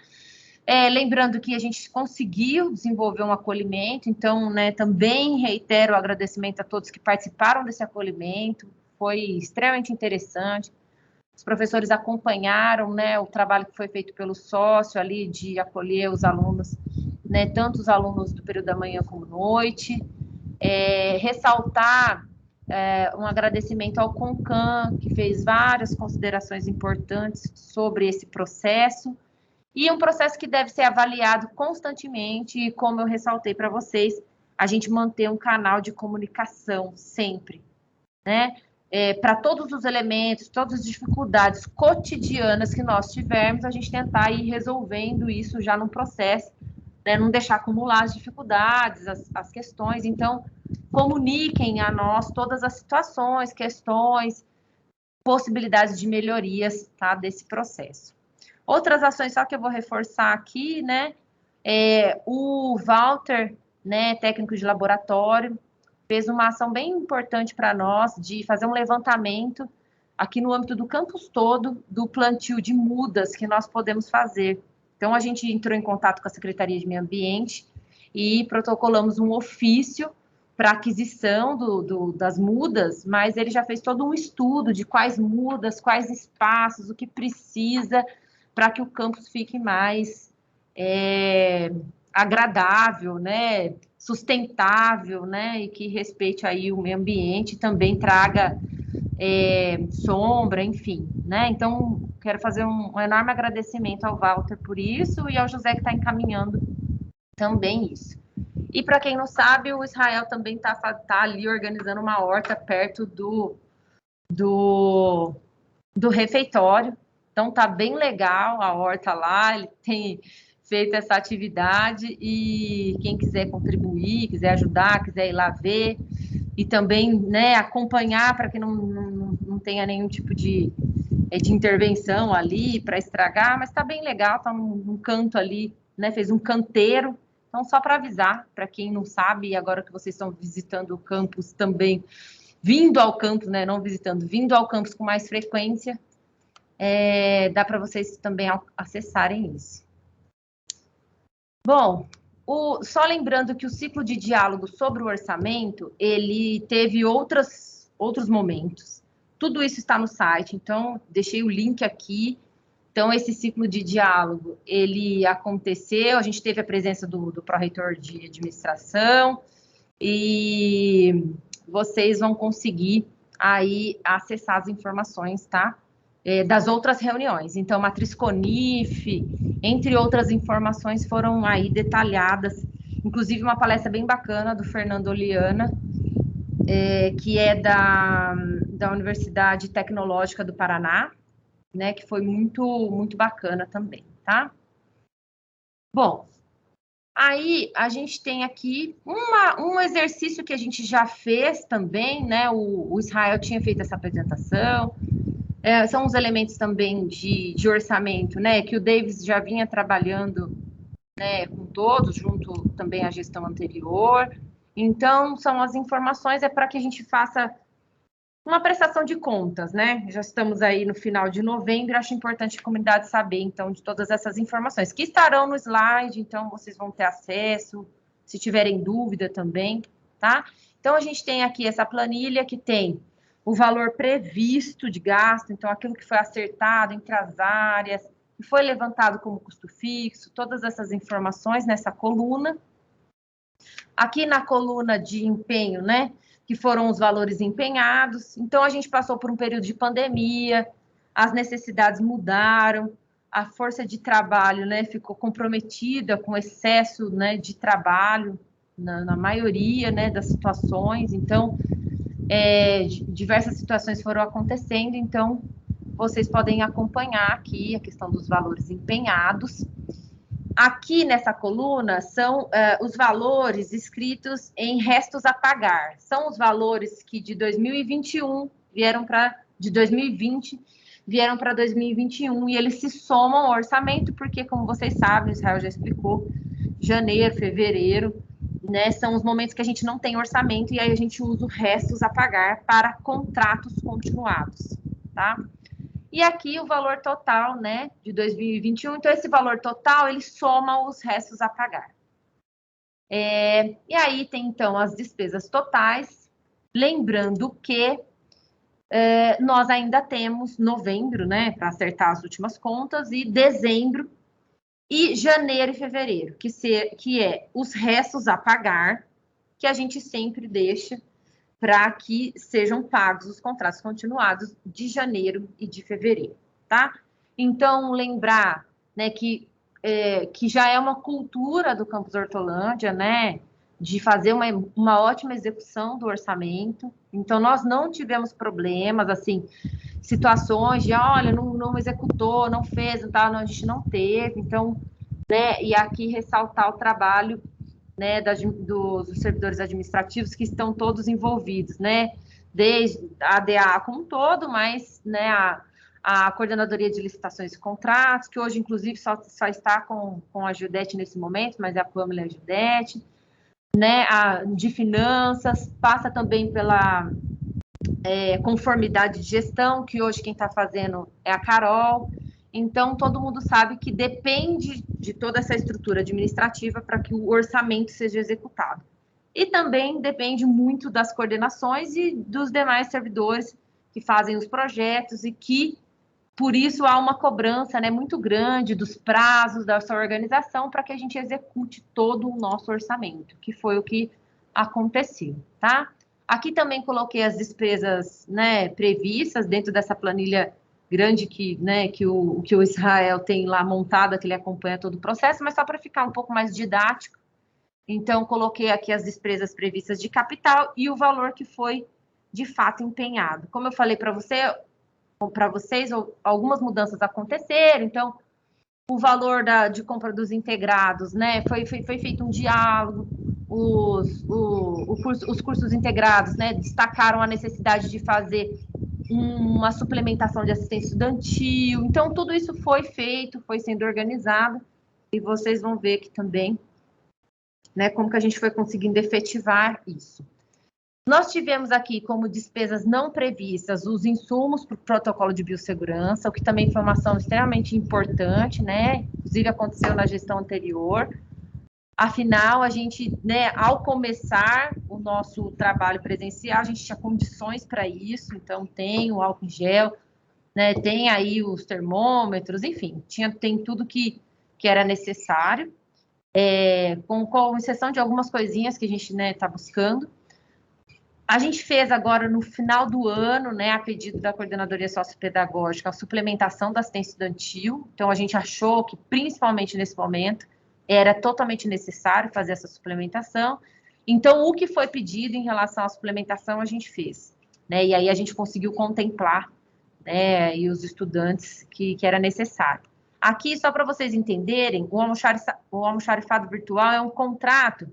Lembrando que a gente conseguiu desenvolver um acolhimento, então, né, também reitero o agradecimento a todos que participaram desse acolhimento, foi extremamente interessante. Os professores acompanharam, né, o trabalho que foi feito pelo sócio ali de acolher os alunos, né, tanto os alunos do período da manhã como noite. Ressaltar um agradecimento ao CONCAN, que fez várias considerações importantes sobre esse processo, e um processo que deve ser avaliado constantemente, e como eu ressaltei para vocês, a gente manter um canal de comunicação sempre, né? Para todos os elementos, todas as dificuldades cotidianas que nós tivermos, a gente tentar ir resolvendo isso já no processo, né? Não deixar acumular as dificuldades, as questões. Então, comuniquem a nós todas as situações, questões, possibilidades de melhorias, tá, desse processo. Outras ações, só que eu vou reforçar aqui, né? O Walter, né, técnico de laboratório, fez uma ação bem importante para nós de fazer um levantamento aqui no âmbito do campus todo do plantio de mudas que nós podemos fazer. Então, a gente entrou em contato com a Secretaria de Meio Ambiente e protocolamos um ofício para aquisição das mudas, mas ele já fez todo um estudo de quais mudas, quais espaços, o que precisa para que o campus fique mais agradável, né, sustentável, né, e que respeite aí o meio ambiente, também traga sombra, enfim, né. Então, quero fazer um enorme agradecimento ao Walter por isso e ao José que está encaminhando também isso. E para quem não sabe, o Israel também está ali organizando uma horta perto do refeitório. Então, tá bem legal a horta lá, ele tem feito essa atividade e quem quiser contribuir, quiser ajudar, quiser ir lá ver e também, né, acompanhar para que não tenha nenhum tipo de intervenção ali para estragar, mas tá bem legal, tá num canto ali, né, fez um canteiro. Então, só para avisar, para quem não sabe, agora que vocês estão visitando o campus também, vindo ao campus, né, não visitando, vindo ao campus com mais frequência, dá para vocês também acessarem isso. Bom, só lembrando que o ciclo de diálogo sobre o orçamento, ele teve outros momentos. Tudo isso está no site, então deixei o link aqui. Então, esse ciclo de diálogo, ele aconteceu, a gente teve a presença do pró-reitor de administração e vocês vão conseguir aí acessar as informações, tá? Das outras reuniões. Então, matriz CONIF, entre outras informações, foram aí detalhadas. Inclusive, uma palestra bem bacana do Fernando Oliana, que é da Universidade Tecnológica do Paraná, né, que foi muito, muito bacana também, tá? Bom, aí a gente tem aqui um exercício que a gente já fez também, né? O Israel tinha feito essa apresentação. São os elementos também de orçamento, né? Que o Davis já vinha trabalhando, né, com todos, junto também à gestão anterior. Então, são as informações, para que a gente faça uma prestação de contas, né? Já estamos aí no final de novembro, acho importante a comunidade saber, então, de todas essas informações, que estarão no slide, então vocês vão ter acesso, se tiverem dúvida também, tá? Então, a gente tem aqui essa planilha que tem o valor previsto de gasto, então, aquilo que foi acertado entre as áreas, que foi levantado como custo fixo, todas essas informações nessa coluna. Aqui na coluna de empenho, né? que foram os valores empenhados. Então, a gente passou por um período de pandemia, as necessidades mudaram, a força de trabalho, né, ficou comprometida com excesso, né, de trabalho na maioria, né, das situações. Então, diversas situações foram acontecendo. Então, vocês podem acompanhar aqui a questão dos valores empenhados. Aqui nessa coluna são os valores escritos em restos a pagar. São os valores que de 2021 vieram para de 2020 vieram para 2021 e eles se somam ao orçamento porque, como vocês sabem, Israel já explicou, janeiro, fevereiro, né, são os momentos que a gente não tem orçamento e aí a gente usa os restos a pagar para contratos continuados, tá? E aqui o valor total, né, de 2021. Então, esse valor total, ele soma os restos a pagar. E aí tem, então, as despesas totais. Lembrando que nós ainda temos novembro, né, para acertar as últimas contas, e dezembro, e janeiro e fevereiro, que é os restos a pagar, que a gente sempre deixa para que sejam pagos os contratos continuados de janeiro e de fevereiro, tá? Então, lembrar, né, que já é uma cultura do Campus Hortolândia, né, de fazer uma ótima execução do orçamento. Então, nós não tivemos problemas, assim, situações de, olha, não executou, não fez, não, a gente não teve. Então, né, e aqui ressaltar o trabalho, né, dos servidores administrativos que estão todos envolvidos, né, desde a ADA como um todo, mas, né, a Coordenadoria de Licitações e Contratos, que hoje, inclusive, só está com a Judete nesse momento, mas é a Pâmela e a Judete, né, de Finanças, passa também pela conformidade de gestão, que hoje quem está fazendo é a Carol. Então, todo mundo sabe que depende de toda essa estrutura administrativa para que o orçamento seja executado. E também depende muito das coordenações e dos demais servidores que fazem os projetos e que, por isso, há uma cobrança, né, muito grande dos prazos da sua organização para que a gente execute todo o nosso orçamento, que foi o que aconteceu, tá? Aqui também coloquei as despesas, né, previstas dentro dessa planilha grande que o Israel tem lá montada, que ele acompanha todo o processo, mas só para ficar um pouco mais didático. Então, coloquei aqui as despesas previstas de capital e o valor que foi, de fato, empenhado. Como eu falei para vocês, algumas mudanças aconteceram, então, o valor de compra dos integrados, né, foi feito um diálogo, os cursos integrados, né, destacaram a necessidade de fazer uma suplementação de assistência estudantil. Então, tudo isso foi feito, foi sendo organizado, e vocês vão ver que também, né, como que a gente foi conseguindo efetivar isso. Nós tivemos aqui como despesas não previstas os insumos para o protocolo de biossegurança, o que também foi uma ação extremamente importante, né, inclusive aconteceu na gestão anterior. Afinal, a gente, né, ao começar o nosso trabalho presencial, a gente tinha condições para isso, então tem o álcool em gel, né, tem aí os termômetros, enfim, tem tudo que era necessário, com exceção de algumas coisinhas que a gente, né, está buscando. A gente fez agora, no final do ano, né, a pedido da Coordenadoria Sociopedagógica, a suplementação da assistência estudantil, então a gente achou que, principalmente nesse momento, era totalmente necessário fazer essa suplementação. Então, o que foi pedido em relação à suplementação, a gente fez, né? E aí a gente conseguiu contemplar, né, e os estudantes que era necessário. Aqui, só para vocês entenderem, o almoxarifado virtual é um contrato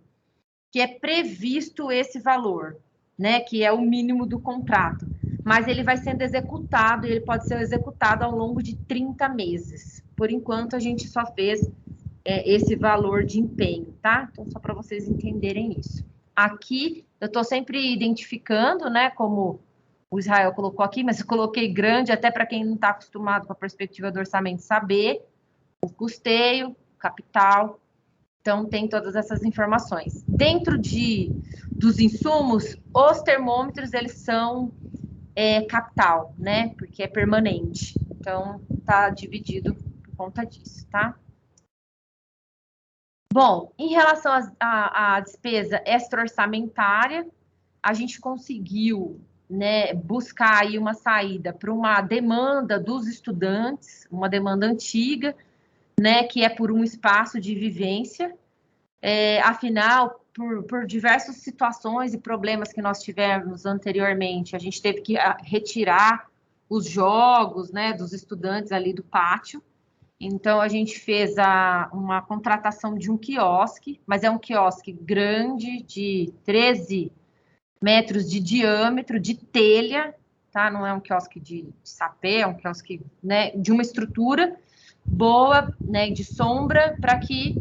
que é previsto esse valor, né, que é o mínimo do contrato, mas ele vai sendo executado, e ele pode ser executado ao longo de 30 meses. Por enquanto, a gente só fez esse valor de empenho, tá? Então, só para vocês entenderem isso. Aqui, eu estou sempre identificando, né, como o Israel colocou aqui, mas eu coloquei grande, até para quem não está acostumado com a perspectiva do orçamento saber, o custeio, capital, então tem todas essas informações. Dentro dos insumos, os termômetros, eles são capital, né, porque é permanente, então está dividido por conta disso, tá? Bom, em relação à despesa extra-orçamentária, a gente conseguiu, né, buscar aí uma saída para uma demanda dos estudantes, uma demanda antiga, né, que é por um espaço de vivência. Afinal, por diversas situações e problemas que nós tivemos anteriormente, a gente teve que retirar os jogos, né, dos estudantes ali do pátio. Então, a gente fez uma contratação de um quiosque, mas é um quiosque grande, de 13 metros de diâmetro, de telha, tá? Não é um quiosque de sapê, é um quiosque, né, de uma estrutura boa, né, de sombra, para que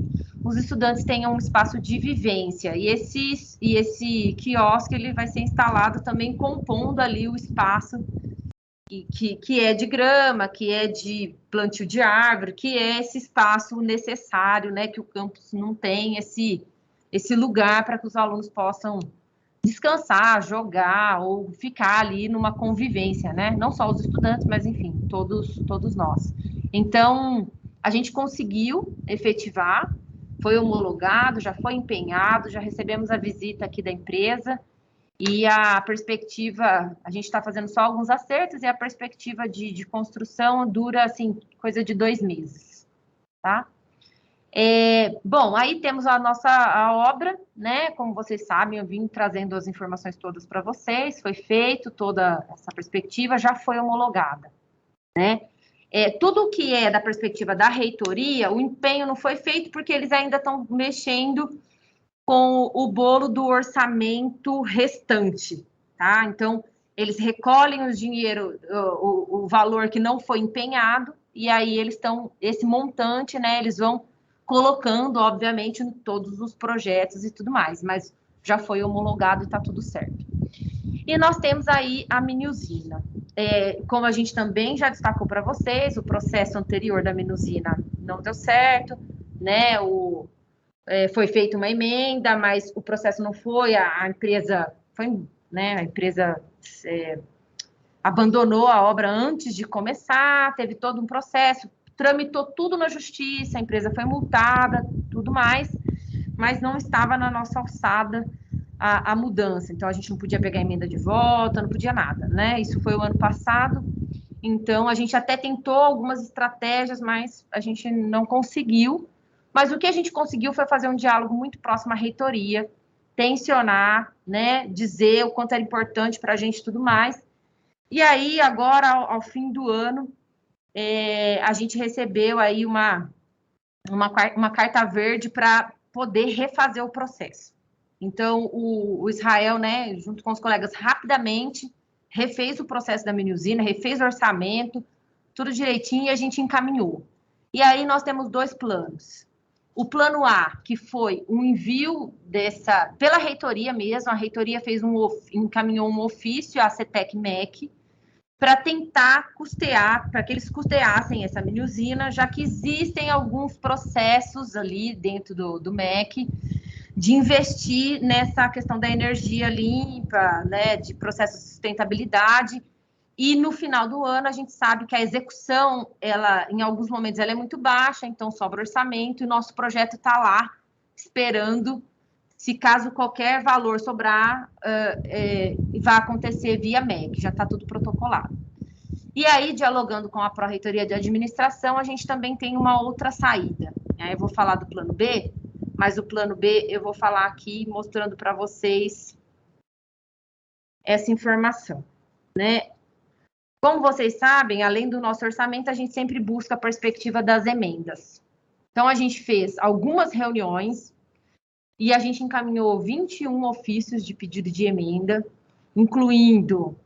os estudantes tenham um espaço de vivência. E esse quiosque ele vai ser instalado também compondo ali o espaço que é de grama, que é de plantio de árvore, que é esse espaço necessário, né, que o campus não tem esse lugar para que os alunos possam descansar, jogar ou ficar ali numa convivência, né? Não só os estudantes, mas enfim, todos nós. Então, a gente conseguiu efetivar, foi homologado, já foi empenhado, já recebemos a visita aqui da empresa e a perspectiva, a gente está fazendo só alguns acertos e a perspectiva de construção dura, assim, coisa de 2 meses, tá? Bom, aí temos a obra, né? Como vocês sabem, eu vim trazendo as informações todas para vocês, foi feito toda essa perspectiva, já foi homologada, né? Tudo que é da perspectiva da reitoria, o empenho não foi feito porque eles ainda estão mexendo com o bolo do orçamento restante, tá? Então, eles recolhem o dinheiro, o valor que não foi empenhado, e aí eles estão, esse montante, né, eles vão colocando, obviamente, em todos os projetos e tudo mais, mas já foi homologado e está tudo certo. E nós temos aí a mini usina. Como a gente também já destacou para vocês, o processo anterior da mini usina não deu certo, né? Foi feita uma emenda, mas o processo não foi, a empresa foi, né? A empresa abandonou a obra antes de começar, teve todo um processo, tramitou tudo na justiça, a empresa foi multada, tudo mais, mas não estava na nossa alçada a mudança. Então, a gente não podia pegar a emenda de volta, não podia nada, né? Isso foi o ano passado. Então, a gente até tentou algumas estratégias, mas a gente não conseguiu. Mas o que a gente conseguiu foi fazer um diálogo muito próximo à reitoria, tensionar, né? Dizer o quanto era importante para a gente e tudo mais. E aí, agora, ao fim do ano, a gente recebeu aí uma carta verde para poder refazer o processo. Então, o Israel, né, junto com os colegas, rapidamente refez o processo da mini usina, refez o orçamento, tudo direitinho, e a gente encaminhou. E aí nós temos 2 planos. O plano A, que foi um envio pela reitoria mesmo, a reitoria encaminhou um ofício à CETEC-MEC, para tentar custear, para que eles custeassem essa mini usina, já que existem alguns processos ali dentro do MEC de investir nessa questão da energia limpa, né, de processo de sustentabilidade, e no final do ano a gente sabe que a execução, em alguns momentos, ela é muito baixa, então sobra orçamento, e o nosso projeto está lá, esperando, se caso qualquer valor sobrar, vai acontecer via MEC, já está tudo protocolado. E aí, dialogando com a Pró-Reitoria de Administração, a gente também tem uma outra saída. Eu vou falar do plano B, mas o plano B eu vou falar aqui, mostrando para vocês essa informação, né? Como vocês sabem, além do nosso orçamento, a gente sempre busca a perspectiva das emendas. Então, a gente fez algumas reuniões e a gente encaminhou 21 ofícios de pedido de emenda, incluindo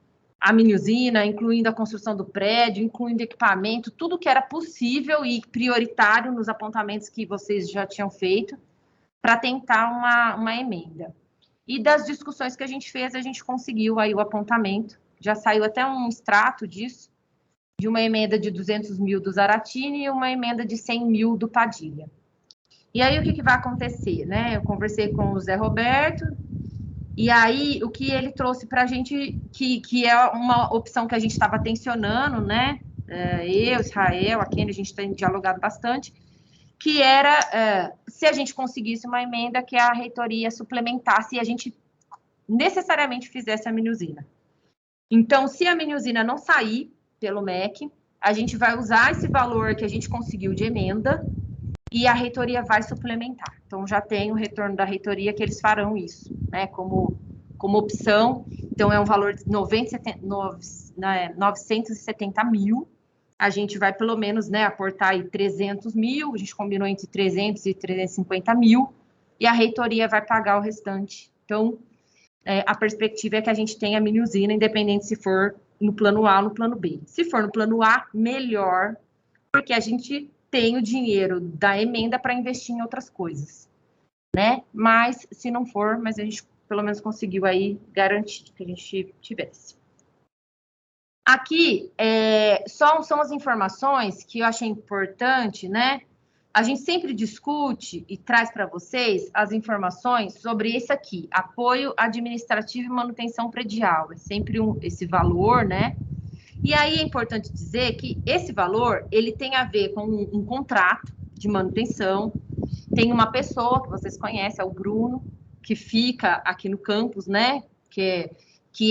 a mini usina, incluindo a construção do prédio, incluindo equipamento, tudo que era possível e prioritário nos apontamentos que vocês já tinham feito, para tentar uma emenda. E das discussões que a gente fez, a gente conseguiu aí o apontamento, já saiu até um extrato disso, de uma emenda de 200 mil do Zaratini e uma emenda de 100 mil do Padilha. E aí, o que vai acontecer, né? Eu conversei com o Zé Roberto, e aí, o que ele trouxe para a gente, que é uma opção que a gente estava tensionando, né? Eu, Israel, a Kenny, a gente tem dialogado bastante, que era, se a gente conseguisse uma emenda, que a reitoria suplementasse e a gente necessariamente fizesse a mini-usina. Então, se a mini-usina não sair pelo MEC, a gente vai usar esse valor que a gente conseguiu de emenda e a reitoria vai suplementar. Então, já tem o retorno da reitoria que eles farão isso, né, como opção. Então, é um valor de 970 mil. A gente vai, pelo menos, né, aportar aí 300 mil, a gente combinou entre 300 e 350 mil, e a reitoria vai pagar o restante. Então, a perspectiva é que a gente tenha a mini-usina, independente se for no plano A ou no plano B. Se for no plano A, melhor, porque a gente tem o dinheiro da emenda para investir em outras coisas, né? Mas, se não for, mas a gente pelo menos conseguiu aí garantir que a gente tivesse. Aqui, são as informações que eu achei importante, né? A gente sempre discute e traz para vocês as informações sobre isso aqui, apoio administrativo e manutenção predial. É sempre esse valor, né? E aí é importante dizer que esse valor, ele tem a ver com um contrato de manutenção. Tem uma pessoa que vocês conhecem, é o Bruno, que fica aqui no campus, né? Que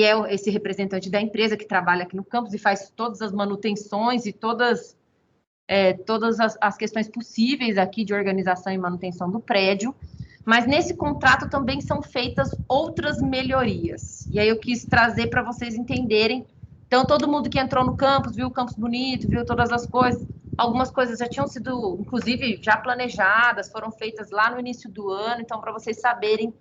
é esse representante da empresa que trabalha aqui no campus e faz todas as manutenções e todas as questões possíveis aqui de organização e manutenção do prédio. Mas nesse contrato também são feitas outras melhorias. E aí eu quis trazer para vocês entenderem. Então, todo mundo que entrou no campus, viu o campus bonito, viu todas as coisas, algumas coisas já tinham sido, inclusive, já planejadas, foram feitas lá no início do ano, então, para vocês saberem,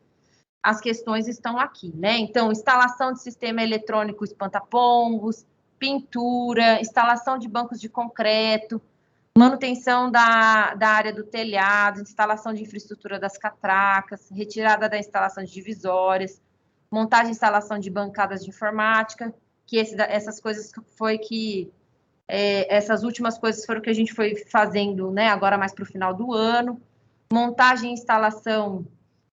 as questões estão aqui, né? Então, instalação de sistema eletrônico espanta-pombos, pintura, instalação de bancos de concreto, manutenção da área do telhado, instalação de infraestrutura das catracas, retirada da instalação de divisórias, montagem e instalação de bancadas de informática, que essas coisas foi que... essas últimas coisas foram que a gente foi fazendo, né, agora mais para o final do ano. Montagem e instalação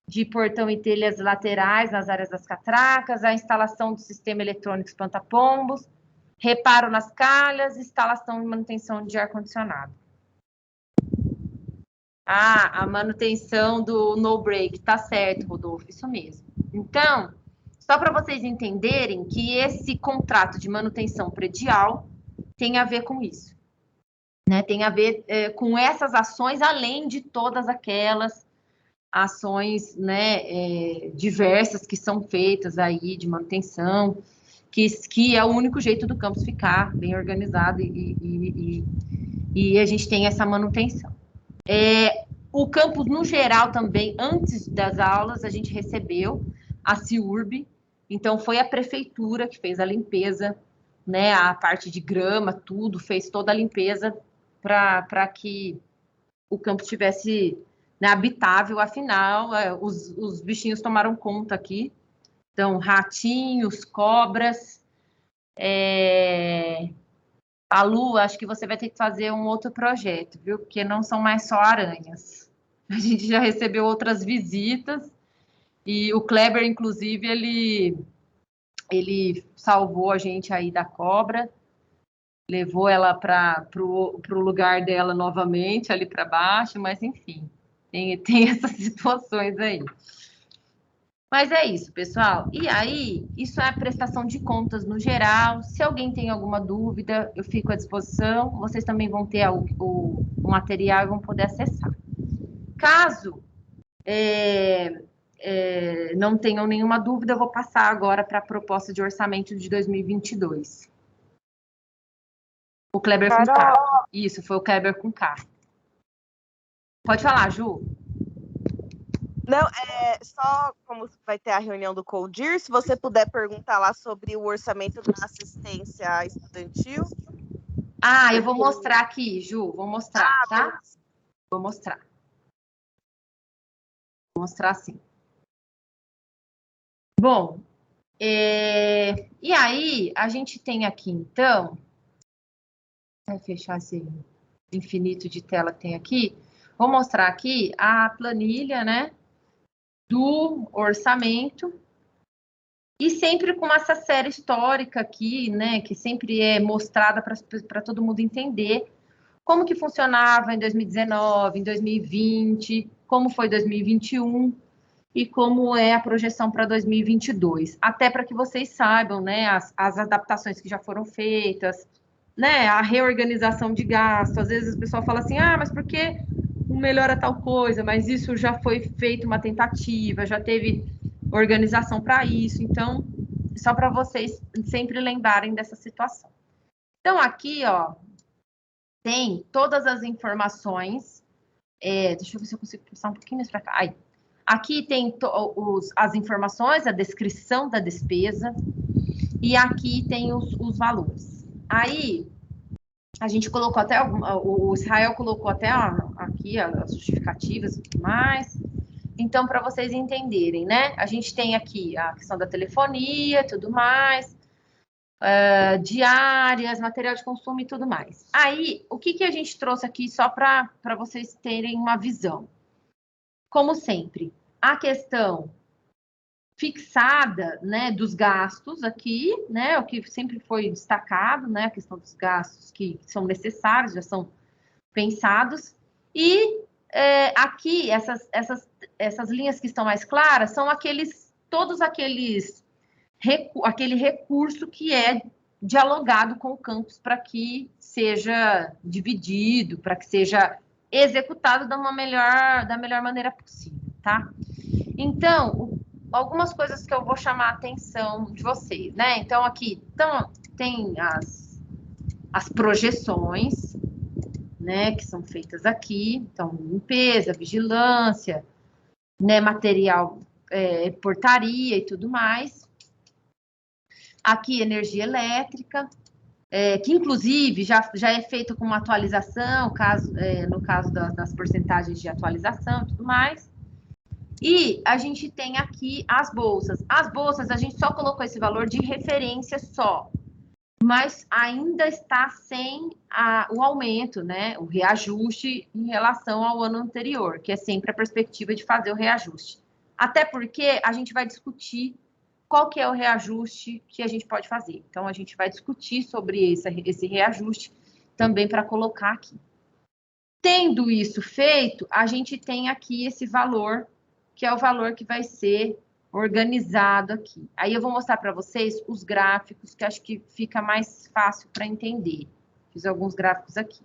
de portão e telhas laterais nas áreas das catracas, a instalação do sistema eletrônico espanta-pombos, reparo nas calhas, instalação e manutenção de ar-condicionado. A manutenção do no-break, tá certo, Rodolfo, isso mesmo. Então, só para vocês entenderem que esse contrato de manutenção predial tem a ver com isso, né? Tem a ver com essas ações, além de todas aquelas ações, né, diversas que são feitas aí de manutenção, que é o único jeito do campus ficar bem organizado e a gente tem essa manutenção. O campus, no geral, também, antes das aulas, a gente recebeu a CIURB, então foi a prefeitura que fez a limpeza, né, a parte de grama, tudo, fez toda a limpeza para que o campus tivesse, né, habitável, afinal, os bichinhos tomaram conta aqui, então, ratinhos, cobras, a Lu, acho que você vai ter que fazer um outro projeto, viu, porque não são mais só aranhas, a gente já recebeu outras visitas, e o Kleber, inclusive, ele salvou a gente aí da cobra, levou ela para o lugar dela novamente, ali para baixo, mas enfim, tem essas situações aí. Mas é isso, pessoal. E aí, isso é a prestação de contas no geral. Se alguém tem alguma dúvida, eu fico à disposição. Vocês também vão ter o material e vão poder acessar. Caso não tenham nenhuma dúvida, eu vou passar agora para a proposta de orçamento de 2022. O Kleber com K. Isso, foi o Kleber com K. Pode falar, Ju. Não, só como vai ter a reunião do CODIR, se você puder perguntar lá sobre o orçamento da assistência estudantil. Eu vou mostrar aqui, Ju, vou mostrar, tá? Beleza. Vou mostrar. Vou mostrar sim. Bom, e aí, a gente tem aqui, então, vou fechar esse infinito de tela que tem aqui, vou mostrar aqui a planilha, né, do orçamento, e sempre com essa série histórica aqui, né, que sempre é mostrada para todo mundo entender como que funcionava em 2019, em 2020, como foi 2021, e como é a projeção para 2022. Até para que vocês saibam, né, as adaptações que já foram feitas, né, a reorganização de gasto. Às vezes o pessoal fala assim, mas por que não melhora tal coisa? Mas isso já foi feito uma tentativa, já teve organização para isso. Então, só para vocês sempre lembrarem dessa situação. Então, aqui, ó, tem todas as informações. Deixa eu ver se eu consigo puxar um pouquinho mais para cá. Aí. Aqui tem as informações, a descrição da despesa, e aqui tem os valores. Aí, a gente colocou até, o Israel colocou até aqui as justificativas e tudo mais. Então, para vocês entenderem, né? A gente tem aqui a questão da telefonia, tudo mais, diárias, material de consumo e tudo mais. Aí, o que a gente trouxe aqui só para vocês terem uma visão? Como sempre, a questão fixada, né, dos gastos aqui, né, o que sempre foi destacado, né, a questão dos gastos que são necessários, já são pensados, e aqui, essas linhas que estão mais claras, são aquele recurso que é dialogado com o campus para que seja dividido, para que seja executado da melhor maneira possível, tá? Então, algumas coisas que eu vou chamar a atenção de vocês, né? Então, aqui tem as projeções, né, que são feitas aqui. Então, limpeza, vigilância, né, material, portaria e tudo mais. Aqui, energia elétrica, que inclusive já é feito com uma atualização, no caso das porcentagens de atualização e tudo mais. E a gente tem aqui as bolsas. As bolsas, a gente só colocou esse valor de referência só, mas ainda está sem o aumento, né, o reajuste em relação ao ano anterior, que é sempre a perspectiva de fazer o reajuste. Até porque a gente vai discutir qual que é o reajuste que a gente pode fazer. Então, a gente vai discutir sobre esse reajuste também para colocar aqui. Tendo isso feito, a gente tem aqui esse valor, que é o valor que vai ser organizado aqui. Aí eu vou mostrar para vocês os gráficos, que acho que fica mais fácil para entender. Fiz alguns gráficos aqui.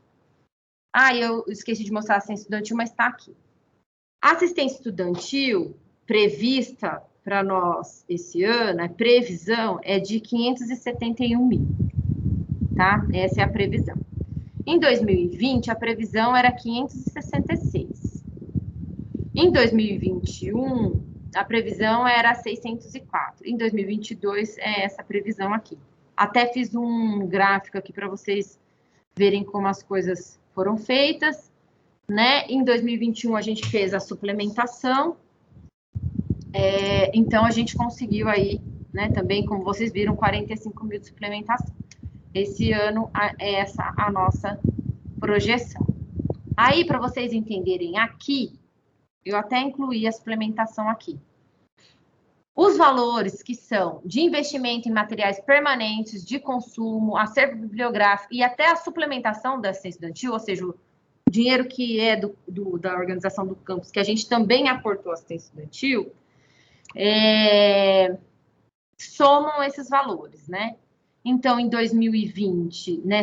Eu esqueci de mostrar a assistência estudantil, mas está aqui. A assistência estudantil prevista para nós esse ano, a previsão é de 571 mil, tá? Essa é a previsão. Em 2020, a previsão era 566. Em 2021, a previsão era 604. Em 2022, é essa previsão aqui. Até fiz um gráfico aqui para vocês verem como as coisas foram feitas, né? Em 2021, a gente fez a suplementação. Então, a gente conseguiu aí, né, também, como vocês viram, 45 mil de suplementação. Esse ano, é essa a nossa projeção. Aí, para vocês entenderem aqui, eu até incluí a suplementação aqui. Os valores que são de investimento em materiais permanentes, de consumo, acervo bibliográfico e até a suplementação da assistência estudantil, ou seja, o dinheiro que é da organização do campus, que a gente também aportou à assistência estudantil, somam esses valores, né? Então, em 2020, né,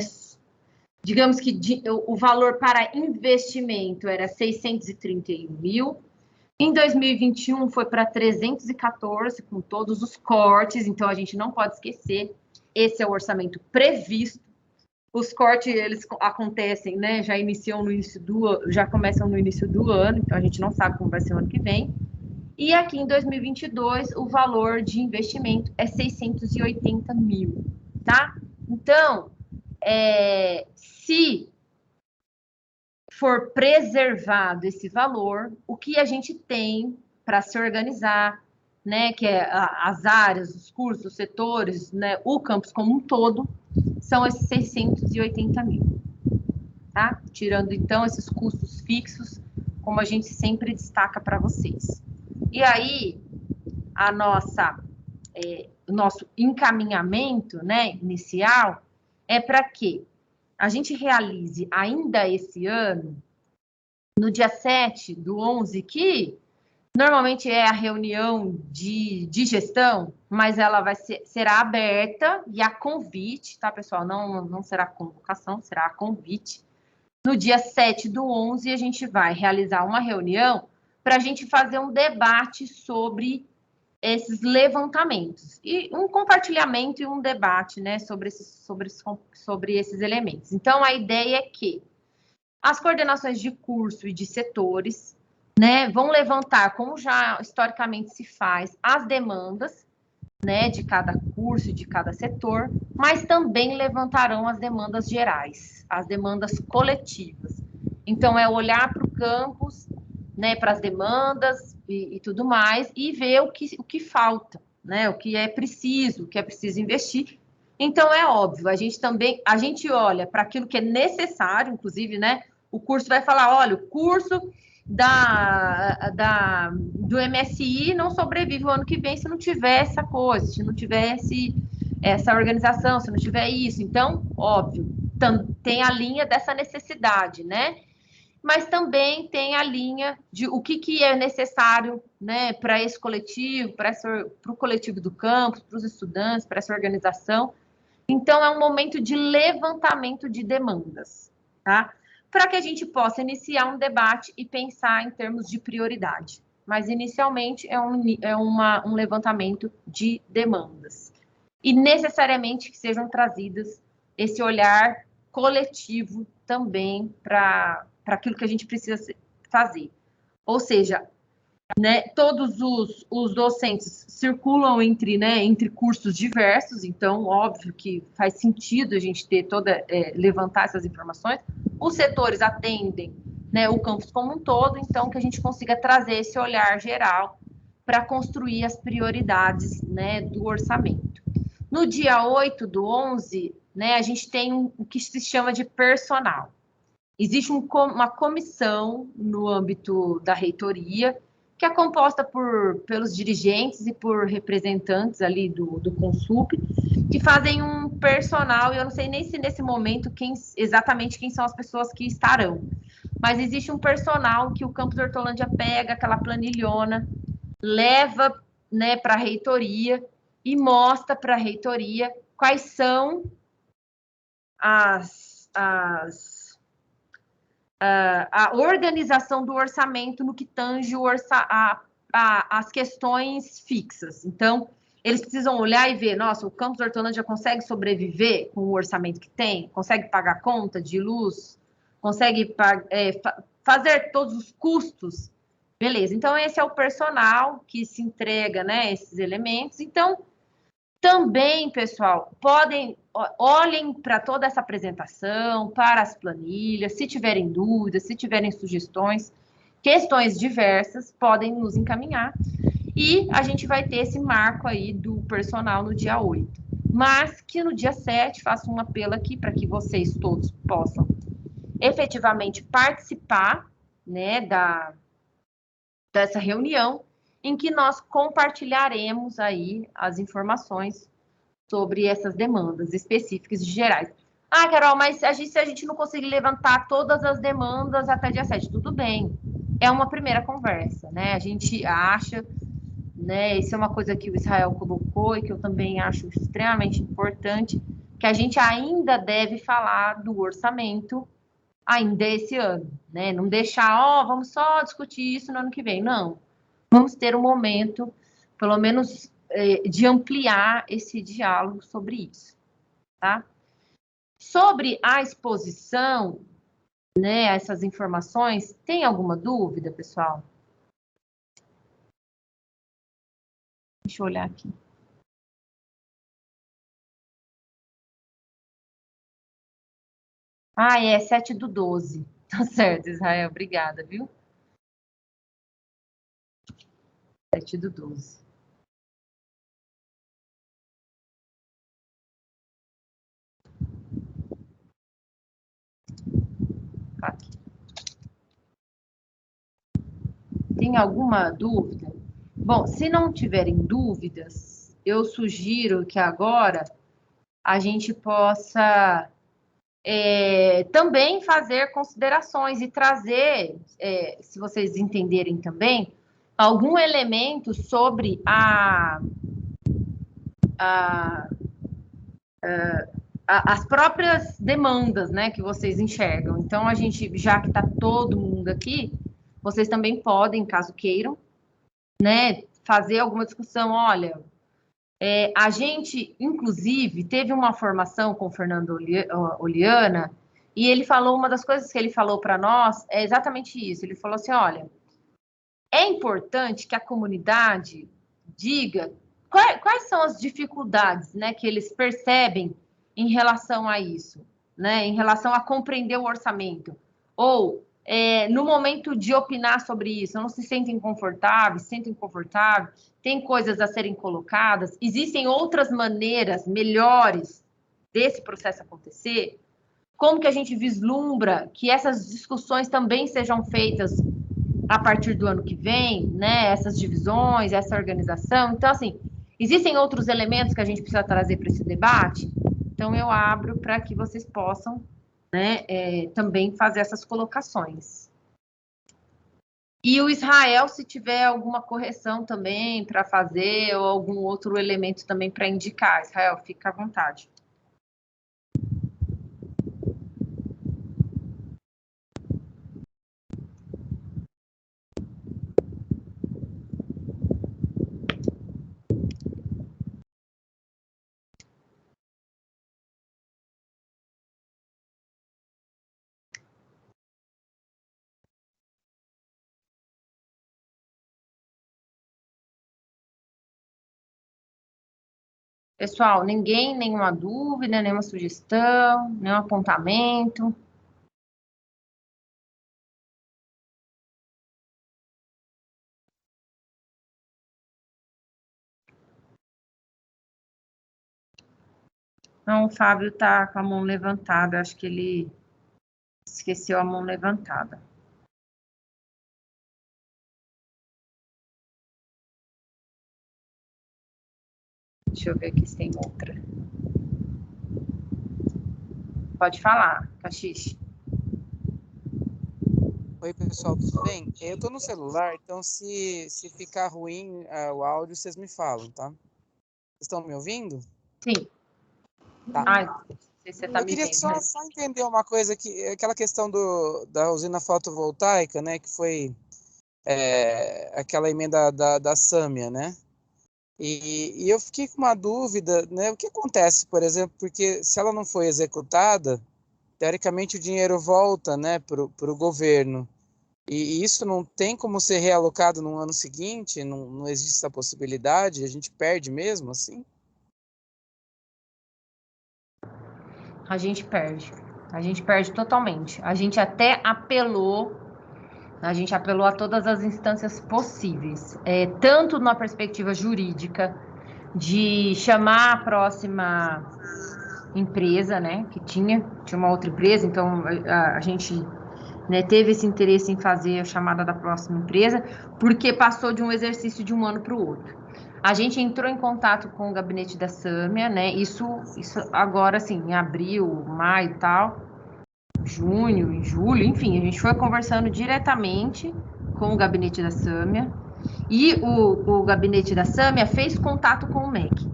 digamos que o valor para investimento era 631 mil. Em 2021, foi para 314, com todos os cortes. Então, a gente não pode esquecer, esse é o orçamento previsto. Os cortes, eles acontecem, né? Já começam no início do ano, então a gente não sabe como vai ser o ano que vem. E aqui em 2022, o valor de investimento é 680 mil, tá? Então, se for preservado esse valor, o que a gente tem para se organizar, né, que é as áreas, os cursos, os setores, né, o campus como um todo, são esses 680 mil, tá? Tirando, então, esses custos fixos, como a gente sempre destaca para vocês. E aí, o nosso encaminhamento, né, inicial, é para que a gente realize ainda esse ano, no dia 7/11, que Normalmente é a reunião de gestão, mas ela será aberta e a convite, tá, pessoal? Não será convocação, será a convite. No dia 7/11, a gente vai realizar uma reunião para a gente fazer um debate sobre esses levantamentos. E um compartilhamento e um debate, né, sobre esses elementos. Então, a ideia é que as coordenações de curso e de setores, né, vão levantar, como já historicamente se faz, as demandas, né, de cada curso e de cada setor, mas também levantarão as demandas gerais, as demandas coletivas. Então, é olhar para o campus, né, para as demandas e tudo mais, e ver o que falta, né, o que é preciso investir. Então, é óbvio, a gente olha para aquilo que é necessário, inclusive, né, o curso vai falar, olha, o curso do MSI não sobrevive o ano que vem se não tiver essa coisa, se não tivesse essa organização, se não tiver isso. Então, óbvio, tem a linha dessa necessidade, né? Mas também tem a linha de o que é necessário, né, para esse coletivo, para o coletivo do campus, para os estudantes, para essa organização. Então, é um momento de levantamento de demandas, tá? Para que a gente possa iniciar um debate e pensar em termos de prioridade. Mas, inicialmente, é um levantamento de demandas. E, necessariamente, que sejam trazidas esse olhar coletivo também para aquilo que a gente precisa fazer. Ou seja, né, todos os docentes circulam entre cursos diversos, então, óbvio que faz sentido a gente ter levantar essas informações. Os setores atendem, né, o campus como um todo, então, que a gente consiga trazer esse olhar geral para construir as prioridades, né, do orçamento. No dia 8/11, né, a gente tem o que se chama de personal. Existe uma comissão no âmbito da reitoria, que é composta pelos dirigentes e por representantes ali do Consup, que fazem um personal, e eu não sei nem se nesse momento exatamente quem são as pessoas que estarão, mas existe um personal que o Campus Hortolândia pega, aquela planilhona, leva, né, para a reitoria e mostra para a reitoria quais são a organização do orçamento no que tange as questões fixas. Então, eles precisam olhar e ver, nossa, o Campus Hortolândia consegue sobreviver com o orçamento que tem? Consegue pagar conta de luz? Consegue fazer todos os custos? Beleza, então esse é o personal que se entrega, né, esses elementos. Então, também, pessoal, olhem para toda essa apresentação, para as planilhas, se tiverem dúvidas, se tiverem sugestões, questões diversas, podem nos encaminhar. E a gente vai ter esse marco aí do personal no dia 8. Mas que no dia 7, faço um apelo aqui para que vocês todos possam efetivamente participar, né, dessa reunião, em que nós compartilharemos aí as informações sobre essas demandas específicas e gerais. Ah, Carol, mas se a gente não conseguir levantar todas as demandas até dia 7, tudo bem. É uma primeira conversa, né? A gente acha, né? Isso é uma coisa que o Israel colocou e que eu também acho extremamente importante, que a gente ainda deve falar do orçamento ainda esse ano, né? Não deixar, vamos só discutir isso no ano que vem. Não. Vamos ter um momento, pelo menos, de ampliar esse diálogo sobre isso, tá? Sobre a exposição, né, essas informações, tem alguma dúvida, pessoal? Deixa eu olhar aqui. Ah, é 7/12. Tá certo, Israel, obrigada, viu? 7/12. Aqui. Tem alguma dúvida? Bom, se não tiverem dúvidas, eu sugiro que agora a gente possa também fazer considerações e trazer, se vocês entenderem também, algum elemento sobre as próprias demandas, né, que vocês enxergam. Então, a gente, já que está todo mundo aqui, vocês também podem, caso queiram, né, fazer alguma discussão. Olha, a gente, inclusive, teve uma formação com o Fernando Oliana, e ele falou, uma das coisas que ele falou para nós é exatamente isso. Ele falou assim, olha, é importante que a comunidade diga quais são as dificuldades, né, que eles percebem em relação a isso, né, em relação a compreender o orçamento. Ou, no momento de opinar sobre isso, não se sentem confortáveis, tem coisas a serem colocadas, existem outras maneiras melhores desse processo acontecer. Como que a gente vislumbra que essas discussões também sejam feitas a partir do ano que vem, né? Essas divisões, essa organização. Então, assim, existem outros elementos que a gente precisa trazer para esse debate. Então, eu abro para que vocês possam, né, também fazer essas colocações. E o Israel, se tiver alguma correção também para fazer, ou algum outro elemento também para indicar, Israel, fica à vontade. Pessoal, nenhuma dúvida, nenhuma sugestão, nenhum apontamento? Não, o Fábio está com a mão levantada, acho que ele esqueceu a mão levantada. Deixa eu ver aqui se tem outra. Pode falar, Caxixe. Oi, pessoal, tudo bem? Eu estou no celular, então se ficar ruim o áudio, vocês me falam, tá? Vocês estão me ouvindo? Sim. Tá. Não sei se você tá Eu queria só entender uma coisa, aquela questão da usina fotovoltaica, né, que foi aquela emenda da Sâmia, né? E eu fiquei com uma dúvida, né? O que acontece, por exemplo, porque se ela não foi executada, teoricamente o dinheiro volta, né, para o governo. E isso não tem como ser realocado no ano seguinte? Não existe essa possibilidade? A gente perde mesmo, assim? A gente perde totalmente. A gente até apelou a todas as instâncias possíveis, tanto na perspectiva jurídica, de chamar a próxima empresa, né, que tinha uma outra empresa, então a gente, né, teve esse interesse em fazer a chamada da próxima empresa, porque passou de um exercício de um ano para o outro. A gente entrou em contato com o gabinete da Sâmia, né, isso agora, assim, em abril, maio e tal, junho, em julho, enfim, a gente foi conversando diretamente com o gabinete da Sâmia, e o gabinete da Sâmia fez contato com o MEC.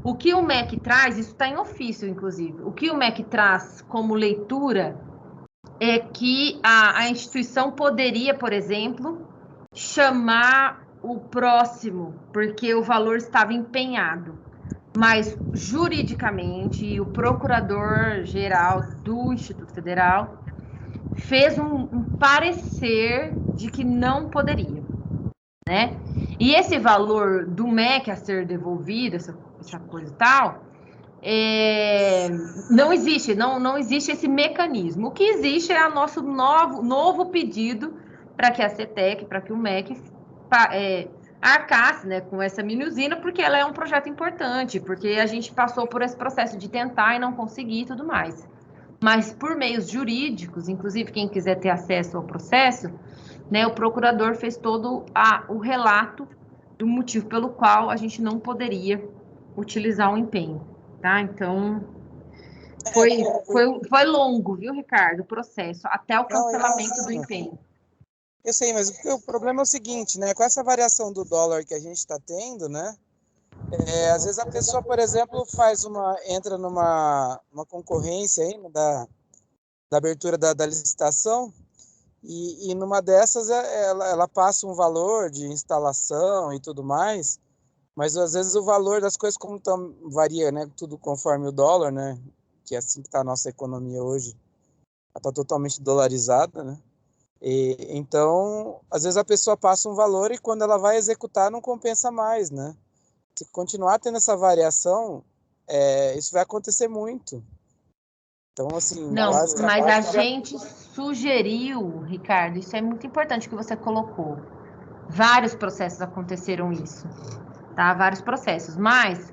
O que o MEC traz, isso está em ofício, inclusive, o que o MEC traz como leitura é que a instituição poderia, por exemplo, chamar o próximo, porque o valor estava empenhado. Mas, juridicamente, o procurador-geral do Instituto Federal fez um parecer de que não poderia, né? E esse valor do MEC a ser devolvido, essa coisa e tal, não existe, não existe esse mecanismo. O que existe é o nosso novo pedido para que a CETEC, para que o MEC arcasse, né, com essa mini usina, porque ela é um projeto importante, porque a gente passou por esse processo de tentar e não conseguir e tudo mais. Mas por meios jurídicos, inclusive quem quiser ter acesso ao processo, né, o procurador fez todo o relato do motivo pelo qual a gente não poderia utilizar o empenho, tá? Então, foi longo, viu, Ricardo, o processo, até o cancelamento do empenho. Eu sei, mas o problema é o seguinte, né? Com essa variação do dólar que a gente está tendo, né? Às vezes a pessoa, por exemplo, entra numa concorrência aí, né, da abertura da licitação, e numa dessas ela passa um valor de instalação e tudo mais, mas às vezes o valor das coisas varia, né? Tudo conforme o dólar, né? Que é assim que está a nossa economia hoje. Ela está totalmente dolarizada, né? Então, às vezes a pessoa passa um valor e quando ela vai executar não compensa mais, né? Se continuar tendo essa variação, isso vai acontecer muito. Então, assim, Não, basicamente... mas a gente sugeriu, Ricardo, isso é muito importante que você colocou. Vários processos aconteceram isso, tá? Vários processos, mas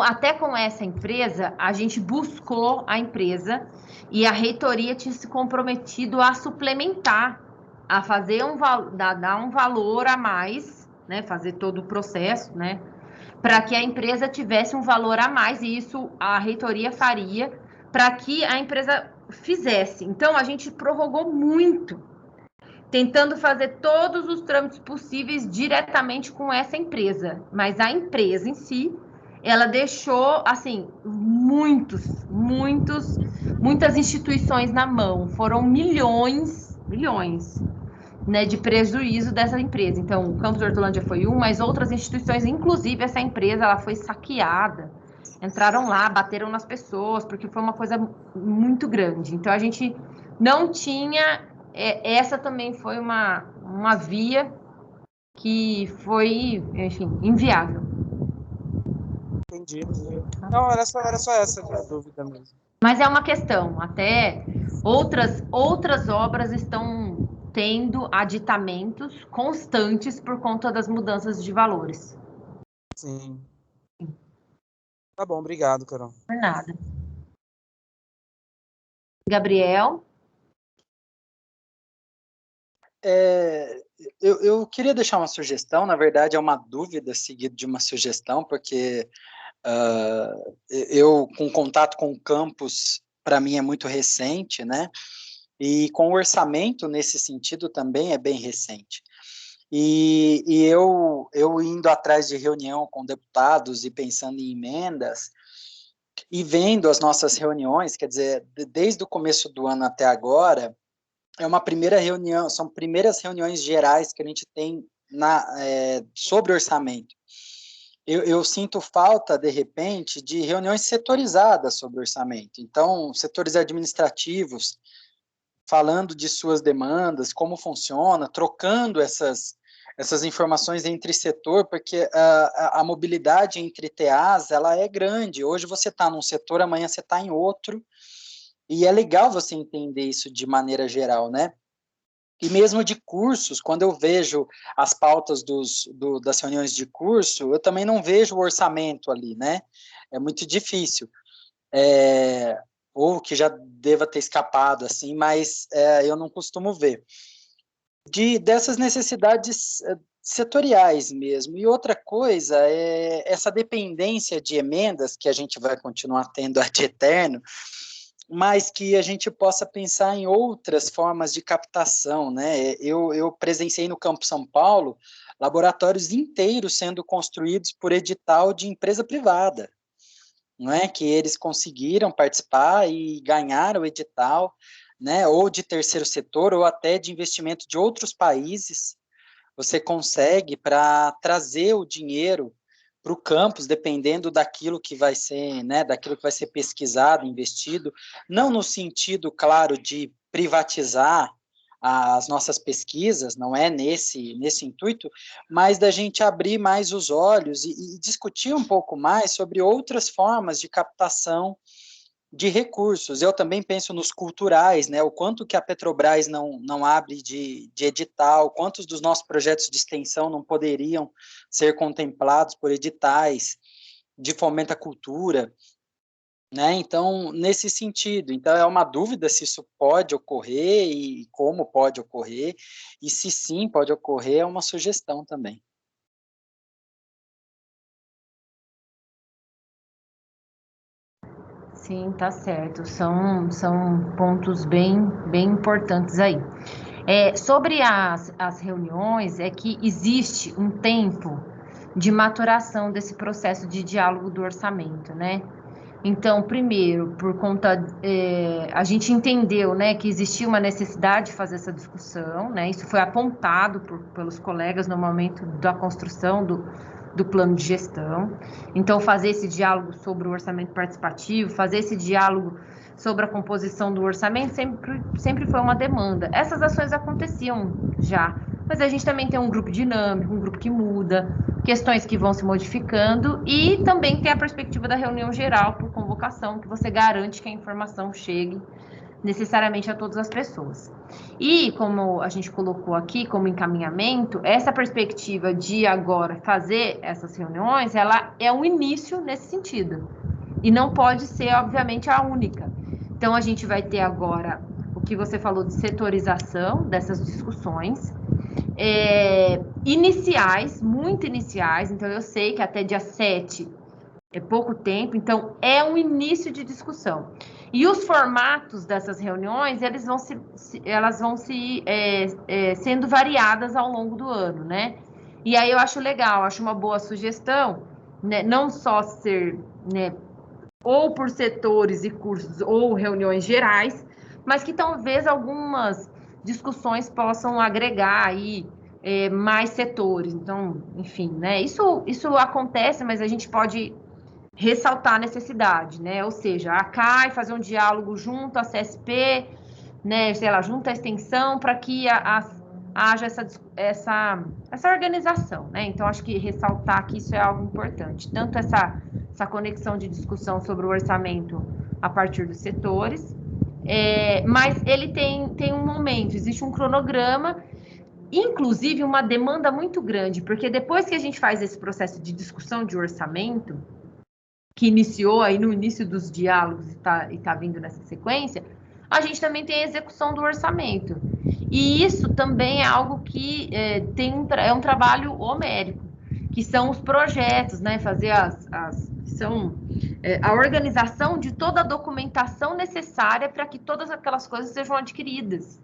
até com essa empresa, a gente buscou a empresa e a reitoria tinha se comprometido a suplementar, a fazer dar um valor a mais, né? Fazer todo o processo, né? Para que a empresa tivesse um valor a mais, e isso a reitoria faria para que a empresa fizesse. Então, a gente prorrogou muito, tentando fazer todos os trâmites possíveis diretamente com essa empresa. Mas a empresa em si, ela deixou, assim, muitas instituições na mão. Foram milhões, né, de prejuízo dessa empresa. Então, o Campus Hortolândia foi mas outras instituições, inclusive essa empresa, ela foi saqueada. Entraram lá, bateram nas pessoas, porque foi uma coisa muito grande. Então, a gente não tinha... essa também foi uma via que foi, enfim, inviável. Entendi. Não, era só essa a dúvida mesmo. Mas é uma questão, até outras obras estão tendo aditamentos constantes por conta das mudanças de valores. Sim. Tá bom, obrigado, Carol. Por nada. Gabriel? Eu queria deixar uma sugestão, na verdade é uma dúvida seguida de uma sugestão, porque eu, com contato com o campus, para mim é muito recente, né? E com o orçamento, nesse sentido, também é bem recente. E eu indo atrás de reunião com deputados e pensando em emendas, e vendo as nossas reuniões, quer dizer, desde o começo do ano até agora, é uma primeira reunião, são primeiras reuniões gerais que a gente tem sobre orçamento. Eu sinto falta, de repente, de reuniões setorizadas sobre orçamento. Então, setores administrativos, falando de suas demandas, como funciona, trocando essas informações entre setor, porque a mobilidade entre TAs, ela é grande. Hoje você está num setor, amanhã você está em outro, e é legal você entender isso de maneira geral, né? E mesmo de cursos, quando eu vejo as pautas das reuniões de curso, eu também não vejo o orçamento ali, né? É muito difícil. Ou que já deva ter escapado, assim, mas eu não costumo ver. Dessas necessidades setoriais mesmo. E outra coisa é essa dependência de emendas que a gente vai continuar tendo ad eterno, mas que a gente possa pensar em outras formas de captação, né? Eu presenciei no Campo São Paulo laboratórios inteiros sendo construídos por edital de empresa privada, não é? Que eles conseguiram participar e ganharam o edital, né? Ou de terceiro setor, ou até de investimento de outros países. Você consegue para trazer o dinheiro para o campus, dependendo daquilo que vai ser, né, daquilo que vai ser pesquisado, investido, não no sentido, claro, de privatizar as nossas pesquisas, não é nesse intuito, mas da gente abrir mais os olhos e discutir um pouco mais sobre outras formas de captação de recursos. Eu também penso nos culturais, né? O quanto que a Petrobras não abre de edital, quantos dos nossos projetos de extensão não poderiam ser contemplados por editais de fomento à cultura, né? Então, nesse sentido, então é uma dúvida se isso pode ocorrer e como pode ocorrer, e se sim pode ocorrer, é uma sugestão também. Sim, tá certo. São pontos bem importantes aí. Sobre as reuniões, é que existe um tempo de maturação desse processo de diálogo do orçamento, né? Então, primeiro, por conta, a gente entendeu, né, que existia uma necessidade de fazer essa discussão, né? Isso foi apontado pelos colegas no momento da construção do plano de gestão. Então, fazer esse diálogo sobre o orçamento participativo, fazer esse diálogo sobre a composição do orçamento sempre foi uma demanda. Essas ações aconteciam já, mas a gente também tem um grupo dinâmico, um grupo que muda, questões que vão se modificando, e também tem a perspectiva da reunião geral por convocação, que você garante que a informação chegue necessariamente a todas as pessoas. E, como a gente colocou aqui como encaminhamento, essa perspectiva de agora fazer essas reuniões, ela é um início nesse sentido, e não pode ser, obviamente, a única. Então, a gente vai ter agora o que você falou de setorização dessas discussões, iniciais, muito iniciais. Então, eu sei que até dia 7 é pouco tempo, então é um início de discussão. E os formatos dessas reuniões, elas vão sendo variadas ao longo do ano, né? E aí eu acho legal, acho uma boa sugestão, né? Não só ser, né, ou por setores e cursos, ou reuniões gerais, mas que talvez algumas discussões possam agregar aí mais setores. Então, enfim, né? Isso acontece, mas a gente pode ressaltar a necessidade, né? Ou seja, a CAI fazer um diálogo junto à CSP, né? Sei lá, junto à extensão, para que haja essa organização, né? Então, acho que ressaltar que isso é algo importante. Tanto essa conexão de discussão sobre o orçamento a partir dos setores, mas ele tem um momento, existe um cronograma, inclusive uma demanda muito grande, porque depois que a gente faz esse processo de discussão de orçamento, que iniciou aí no início dos diálogos e tá vindo nessa sequência, a gente também tem a execução do orçamento. E isso também é algo que é um trabalho homérico, que são os projetos, né? Fazer a organização de toda a documentação necessária para que todas aquelas coisas sejam adquiridas.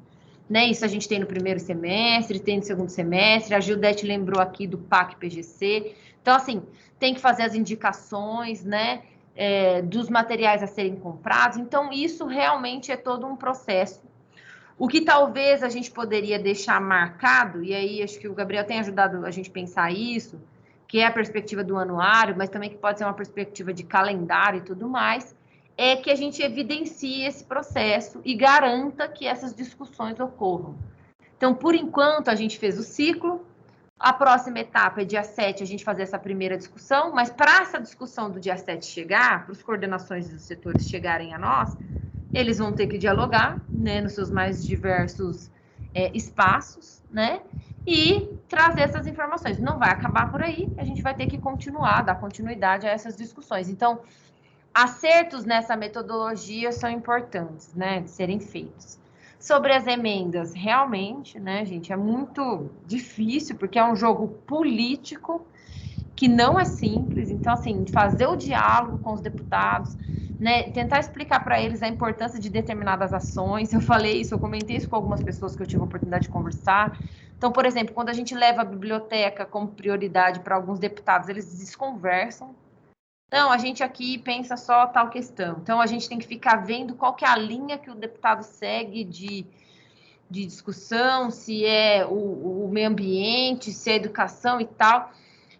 Né? Isso a gente tem no primeiro semestre, tem no segundo semestre, a Gildete lembrou aqui do PAC-PGC. Então, assim, tem que fazer as indicações, né, dos materiais a serem comprados. Então, isso realmente é todo um processo. O que talvez a gente poderia deixar marcado, e aí acho que o Gabriel tem ajudado a gente pensar isso, que é a perspectiva do anuário, mas também que pode ser uma perspectiva de calendário e tudo mais, é que a gente evidencie esse processo e garanta que essas discussões ocorram. Então, por enquanto, a gente fez o ciclo, a próxima etapa é dia 7, a gente fazer essa primeira discussão, mas para essa discussão do dia 7 chegar, para as coordenações dos setores chegarem a nós, eles vão ter que dialogar, né, nos seus mais diversos espaços, né, e trazer essas informações. Não vai acabar por aí, a gente vai ter que continuar, dar continuidade a essas discussões. Então, acertos nessa metodologia são importantes, né, de serem feitos. Sobre as emendas, realmente, né, gente, é muito difícil, porque é um jogo político que não é simples. Então, assim, fazer o diálogo com os deputados, né, tentar explicar para eles a importância de determinadas ações. Eu falei isso, eu comentei isso com algumas pessoas que eu tive a oportunidade de conversar. Então, por exemplo, quando a gente leva a biblioteca como prioridade para alguns deputados, eles desconversam. Não, a gente aqui pensa só tal questão. Então, a gente tem que ficar vendo qual que é a linha que o deputado segue de discussão, se é o meio ambiente, se é a educação e tal.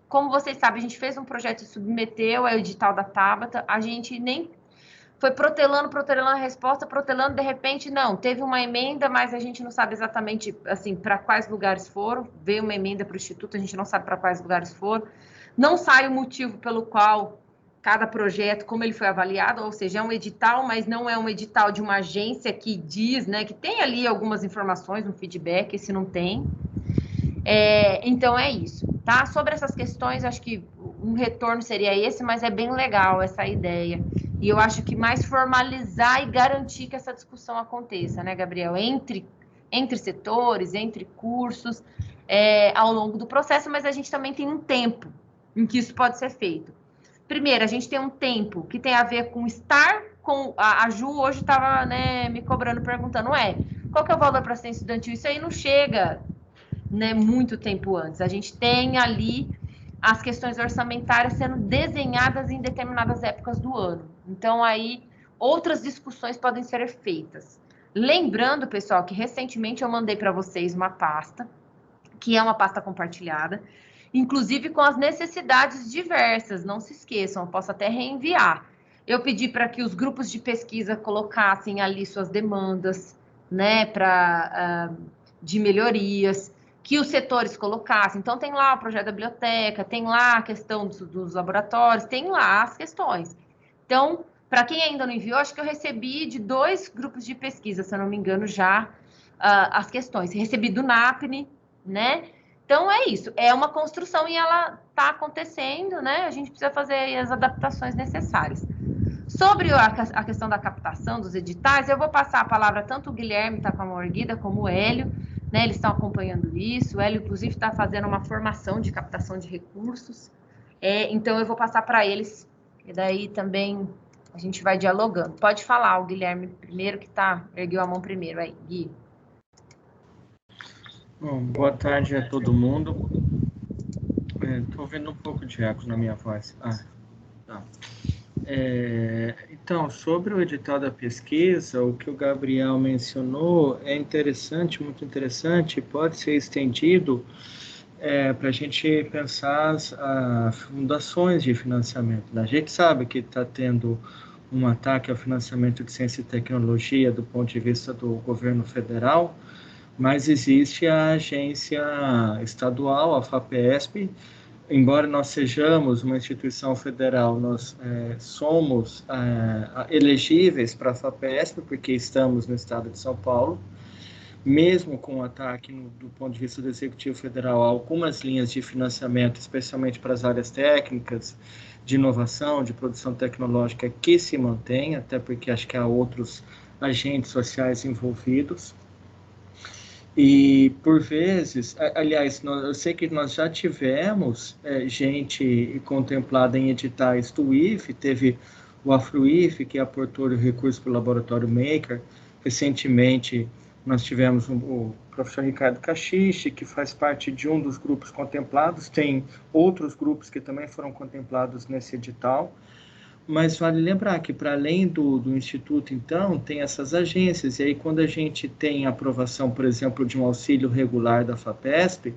Como vocês sabem, a gente fez um projeto e submeteu ao edital da Tabata, a gente nem foi protelando a resposta, protelando, de repente, não, teve uma emenda, mas a gente não sabe exatamente, assim, para quais lugares foram, veio uma emenda para o Instituto, a gente não sabe para quais lugares foram, não sai o motivo pelo qual cada projeto, como ele foi avaliado, ou seja, é um edital, mas não é um edital de uma agência que diz, né, que tem ali algumas informações, um feedback, esse não tem. Então, é isso, tá? Sobre essas questões, acho que um retorno seria esse, mas é bem legal essa ideia. E eu acho que mais formalizar e garantir que essa discussão aconteça, né, Gabriel? Entre setores, entre cursos, ao longo do processo, mas a gente também tem um tempo em que isso pode ser feito. Primeiro, a gente tem um tempo que tem a ver com estar com... A Ju hoje estava, né, me cobrando, perguntando, Qual que é o valor para assistência estudantil? Isso aí não chega, né, muito tempo antes. A gente tem ali as questões orçamentárias sendo desenhadas em determinadas épocas do ano. Então, aí, outras discussões podem ser feitas. Lembrando, pessoal, que recentemente eu mandei para vocês uma pasta, que é uma pasta compartilhada, inclusive com as necessidades diversas, não se esqueçam, eu posso até reenviar. Eu pedi para que os grupos de pesquisa colocassem ali suas demandas, né, de melhorias, que os setores colocassem. Então, tem lá o projeto da biblioteca, tem lá a questão dos laboratórios, tem lá as questões. Então, para quem ainda não enviou, acho que eu recebi de 2 grupos de pesquisa, se eu não me engano, já as questões. Recebi do NAPNE, né? Então, é isso. É uma construção e ela está acontecendo, né? A gente precisa fazer as adaptações necessárias. Sobre a questão da captação dos editais, eu vou passar a palavra, tanto o Guilherme está com a mão erguida, como o Hélio, né? Eles estão acompanhando isso. O Hélio, inclusive, está fazendo uma formação de captação de recursos. Então, eu vou passar para eles, e daí também a gente vai dialogando. Pode falar, o Guilherme primeiro, que ergueu a mão primeiro aí, Gui. Bom, boa tarde a todo mundo. Estou ouvindo um pouco de eco na minha voz. Tá. Então, sobre o edital da pesquisa, o que o Gabriel mencionou é interessante, muito interessante, pode ser estendido para a gente pensar as fundações de financiamento. A gente sabe que está tendo um ataque ao financiamento de ciência e tecnologia do ponto de vista do governo federal, mas existe a agência estadual, a FAPESP. Embora nós sejamos uma instituição federal, nós somos elegíveis para a FAPESP, porque estamos no estado de São Paulo. Mesmo com o ataque do ponto de vista do Executivo Federal, há algumas linhas de financiamento, especialmente para as áreas técnicas, de inovação, de produção tecnológica, que se mantém, até porque acho que há outros agentes sociais envolvidos. E, por vezes, aliás, eu sei que nós já tivemos gente contemplada em editais do IFE, teve o AfroIFE, que aportou o recurso para o Laboratório Maker. Recentemente, nós tivemos o professor Ricardo Cachiche, que faz parte de um dos grupos contemplados, tem outros grupos que também foram contemplados nesse edital. Mas vale lembrar que, para além do Instituto, então, tem essas agências. E aí, quando a gente tem a aprovação, por exemplo, de um auxílio regular da FAPESP,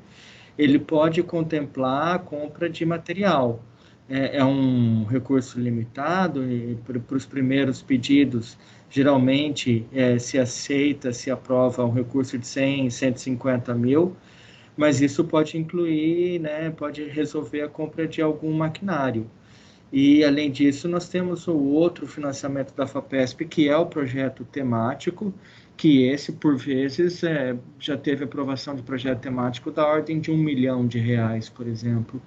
ele pode contemplar a compra de material. É um recurso limitado, e para os primeiros pedidos, geralmente, se aprova um recurso de 100, 150 mil, mas isso pode incluir, né, pode resolver a compra de algum maquinário. E, além disso, nós temos o outro financiamento da FAPESP, que é o projeto temático, que esse, por vezes, já teve aprovação de projeto temático da ordem de R$1 milhão, por exemplo.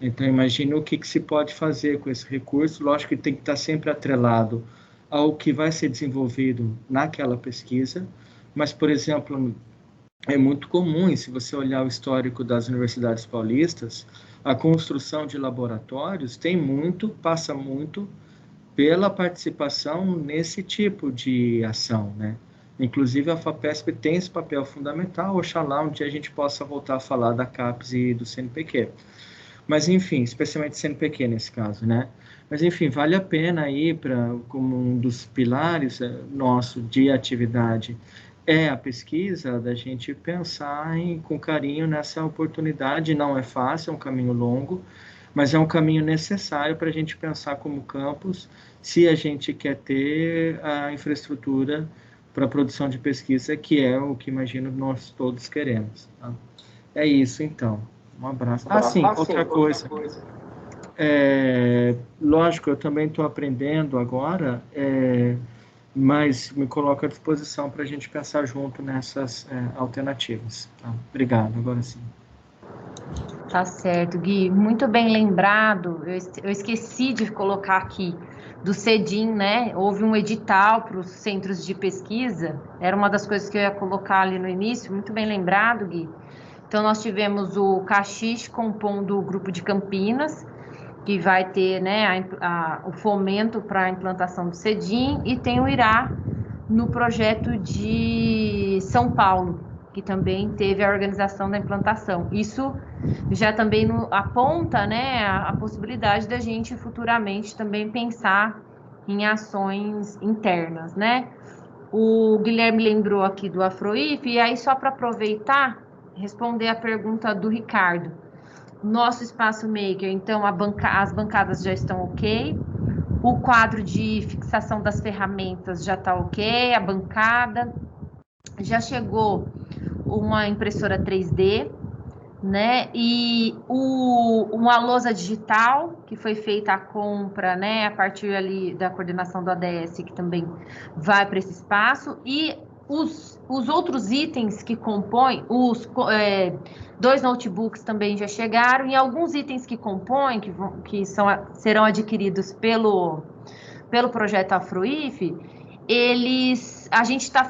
Então, imagine o que se pode fazer com esse recurso. Lógico que tem que estar sempre atrelado ao que vai ser desenvolvido naquela pesquisa, mas, por exemplo, é muito comum, e se você olhar o histórico das universidades paulistas, a construção de laboratórios passa muito pela participação nesse tipo de ação, né? Inclusive, a FAPESP tem esse papel fundamental. Oxalá um dia a gente possa voltar a falar da CAPES e do CNPq. Mas, enfim, especialmente CNPq nesse caso, né? Mas, enfim, vale a pena aí, como um dos pilares nosso de atividade, a pesquisa, da gente pensar com carinho nessa oportunidade. Não é fácil, é um caminho longo, mas é um caminho necessário para a gente pensar como campus, se a gente quer ter a infraestrutura para a produção de pesquisa, que é o que imagino nós todos queremos. Tá? É isso, então. Um abraço. Outra coisa. Lógico, eu também estou aprendendo agora, mas me coloco à disposição para a gente pensar junto nessas alternativas. Tá? Obrigado, agora sim. Tá certo, Gui. Muito bem lembrado. Eu esqueci de colocar aqui do CEDIM, né? Houve um edital para os centros de pesquisa. Era uma das coisas que eu ia colocar ali no início. Muito bem lembrado, Gui. Então, nós tivemos o Caxixe compondo o grupo de Campinas, que vai ter, né, o fomento para a implantação do CEDIM, e tem o IRA no projeto de São Paulo, que também teve a organização da implantação. Isso já também aponta, né, a possibilidade da gente futuramente também pensar em ações internas, né? O Guilherme lembrou aqui do Afroif, e aí só para aproveitar, responder a pergunta do Ricardo. Nosso espaço maker, então as bancadas já estão ok, o quadro de fixação das ferramentas já está ok, a bancada, já chegou uma impressora 3D, né? E uma lousa digital, que foi feita a compra, né? A partir ali da coordenação do ADS, que também vai para esse espaço. E os outros itens que compõem, dois notebooks também já chegaram, e alguns itens que compõem, serão adquiridos pelo projeto Afroif, a gente está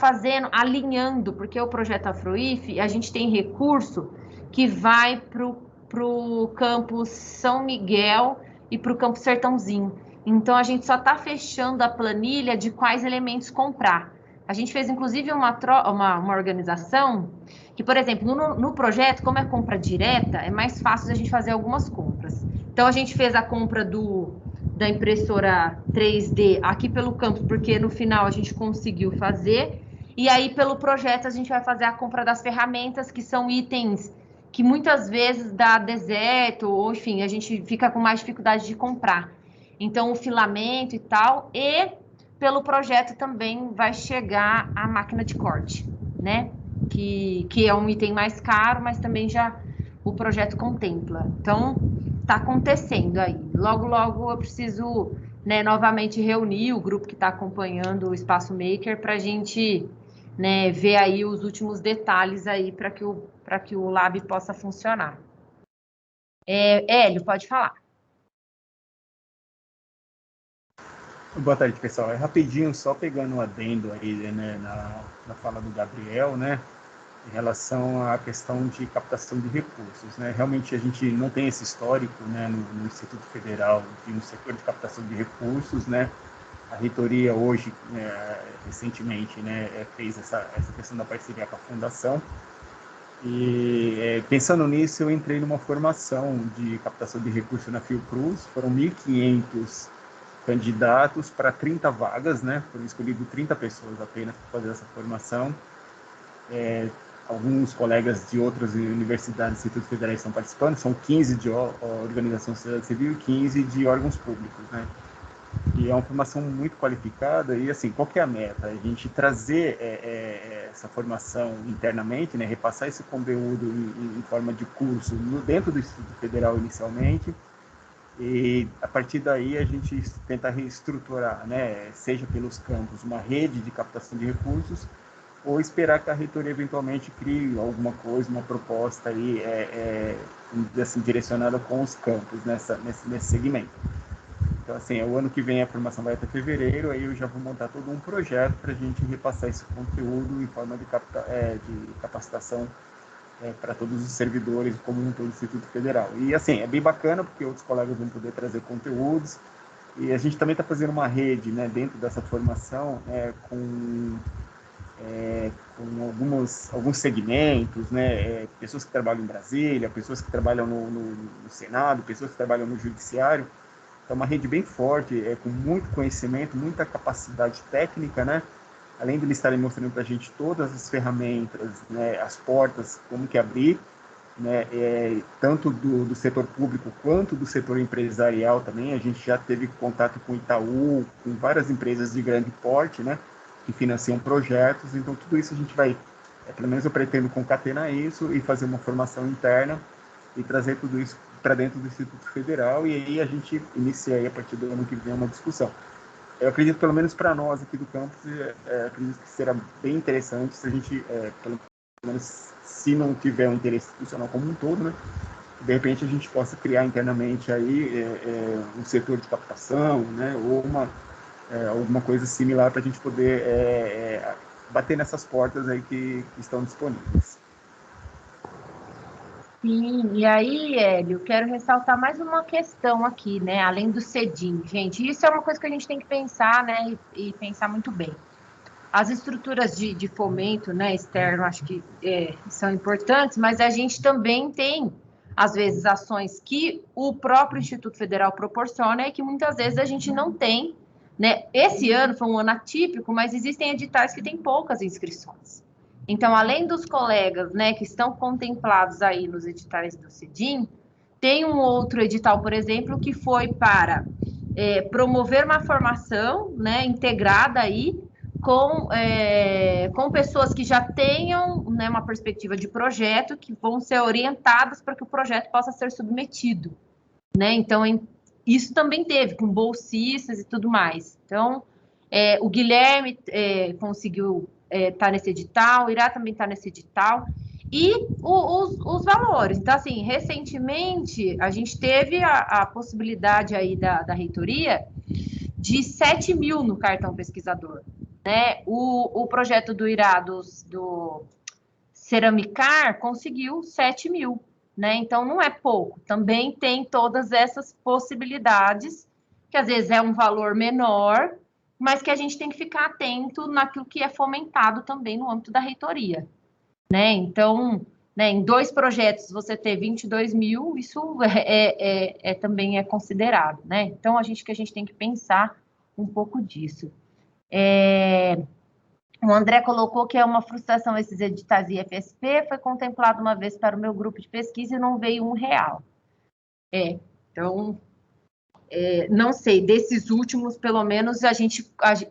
alinhando, porque o projeto Afroif, a gente tem recurso que vai para o campus São Miguel e para o campus Sertãozinho. Então, a gente só está fechando a planilha de quais elementos comprar. A gente fez, inclusive, uma organização que, por exemplo, no projeto, como é compra direta, é mais fácil a gente fazer algumas compras. Então, a gente fez a compra da impressora 3D aqui pelo campus, porque no final a gente conseguiu fazer. E aí, pelo projeto, a gente vai fazer a compra das ferramentas, que são itens que muitas vezes dá deserto, ou enfim, a gente fica com mais dificuldade de comprar. Então, o filamento e tal, e pelo projeto também vai chegar a máquina de corte, né? Que é um item mais caro, mas também já o projeto contempla. Então, está acontecendo aí. Logo, logo eu preciso, né, novamente reunir o grupo que está acompanhando o Espaço Maker para a gente, né, ver aí os últimos detalhes aí para que o Lab possa funcionar. Hélio, pode falar. Boa tarde, pessoal. Rapidinho, só pegando um adendo aí, né, na fala do Gabriel, né, em relação à questão de captação de recursos, né. Realmente a gente não tem esse histórico, né, no Instituto Federal de um setor de captação de recursos, né. A reitoria hoje, recentemente, né, fez essa questão da parceria com a fundação. E pensando nisso, eu entrei numa formação de captação de recursos na Fiocruz. Foram 1.500 candidatos para 30 vagas, né? Foram escolhidas 30 pessoas apenas para fazer essa formação. Alguns colegas de outras universidades e institutos federais estão participando, são 15 de organização da sociedade civil e 15 de órgãos públicos, né? E é uma formação muito qualificada. E assim, qual que é a meta? A gente trazer essa formação internamente, né? Repassar esse conteúdo em forma de curso dentro do Instituto Federal inicialmente, e a partir daí a gente tenta reestruturar, né, seja pelos campos, uma rede de captação de recursos, ou esperar que a reitoria eventualmente crie alguma coisa, uma proposta aí, assim, direcionada com os campos nesse segmento. Então, assim, o ano que vem a formação vai até fevereiro, aí eu já vou montar todo um projeto para a gente repassar esse conteúdo em forma de capacitação para todos os servidores, como um todo do Instituto Federal. E, assim, é bem bacana, porque outros colegas vão poder trazer conteúdos, e a gente também está fazendo uma rede, né, dentro dessa formação, com alguns segmentos, né, pessoas que trabalham em Brasília, pessoas que trabalham no Senado, pessoas que trabalham no Judiciário. É uma rede bem forte, com muito conhecimento, muita capacidade técnica, né? Além de eles estarem mostrando para a gente todas as ferramentas, né, as portas, como que abrir, né, tanto do setor público quanto do setor empresarial também. A gente já teve contato com o Itaú, com várias empresas de grande porte, né, que financiam projetos. Então, tudo isso a gente vai, pelo menos eu pretendo concatenar isso e fazer uma formação interna e trazer tudo isso para dentro do Instituto Federal, e aí a gente inicia aí, a partir do ano que vem, uma discussão. Eu acredito, pelo menos para nós aqui do campus, acredito que será bem interessante se a gente, pelo menos se não tiver um interesse institucional como um todo, né, de repente a gente possa criar internamente aí um setor de captação, né, ou alguma coisa similar para a gente poder bater nessas portas aí que estão disponíveis. Sim, e aí, Hélio, quero ressaltar mais uma questão aqui, né? Além do CEDIM, gente, isso é uma coisa que a gente tem que pensar, né? E pensar muito bem. As estruturas de fomento, né, externo, acho que são importantes, mas a gente também tem, às vezes, ações que o próprio Instituto Federal proporciona e que muitas vezes a gente não tem, né? Esse ano foi um ano atípico, mas existem editais que têm poucas inscrições. Então, além dos colegas, né, que estão contemplados aí nos editais do CEDIM, tem um outro edital, por exemplo, que foi para promover uma formação, né, integrada aí com pessoas que já tenham, né, uma perspectiva de projeto, que vão ser orientadas para que o projeto possa ser submetido, né? Então, isso também teve, com bolsistas e tudo mais. Então, o Guilherme conseguiu estar nesse edital, o Irá também está nesse edital, e os valores. Então, assim, recentemente, a gente teve a possibilidade aí da reitoria de 7 mil no cartão pesquisador, né? O projeto do Irá, do Ceramicar, conseguiu 7 mil, né? Então, não é pouco. Também tem todas essas possibilidades, que às vezes é um valor menor, mas que a gente tem que ficar atento naquilo que é fomentado também no âmbito da reitoria, né? Então, né, em 2 projetos você ter 22 mil, isso também é considerado, né? Então, acho que a gente tem que pensar um pouco disso. O André colocou que é uma frustração esses editais IFSP, foi contemplado uma vez para o meu grupo de pesquisa e não veio R$1. Então, não sei, desses últimos, pelo menos,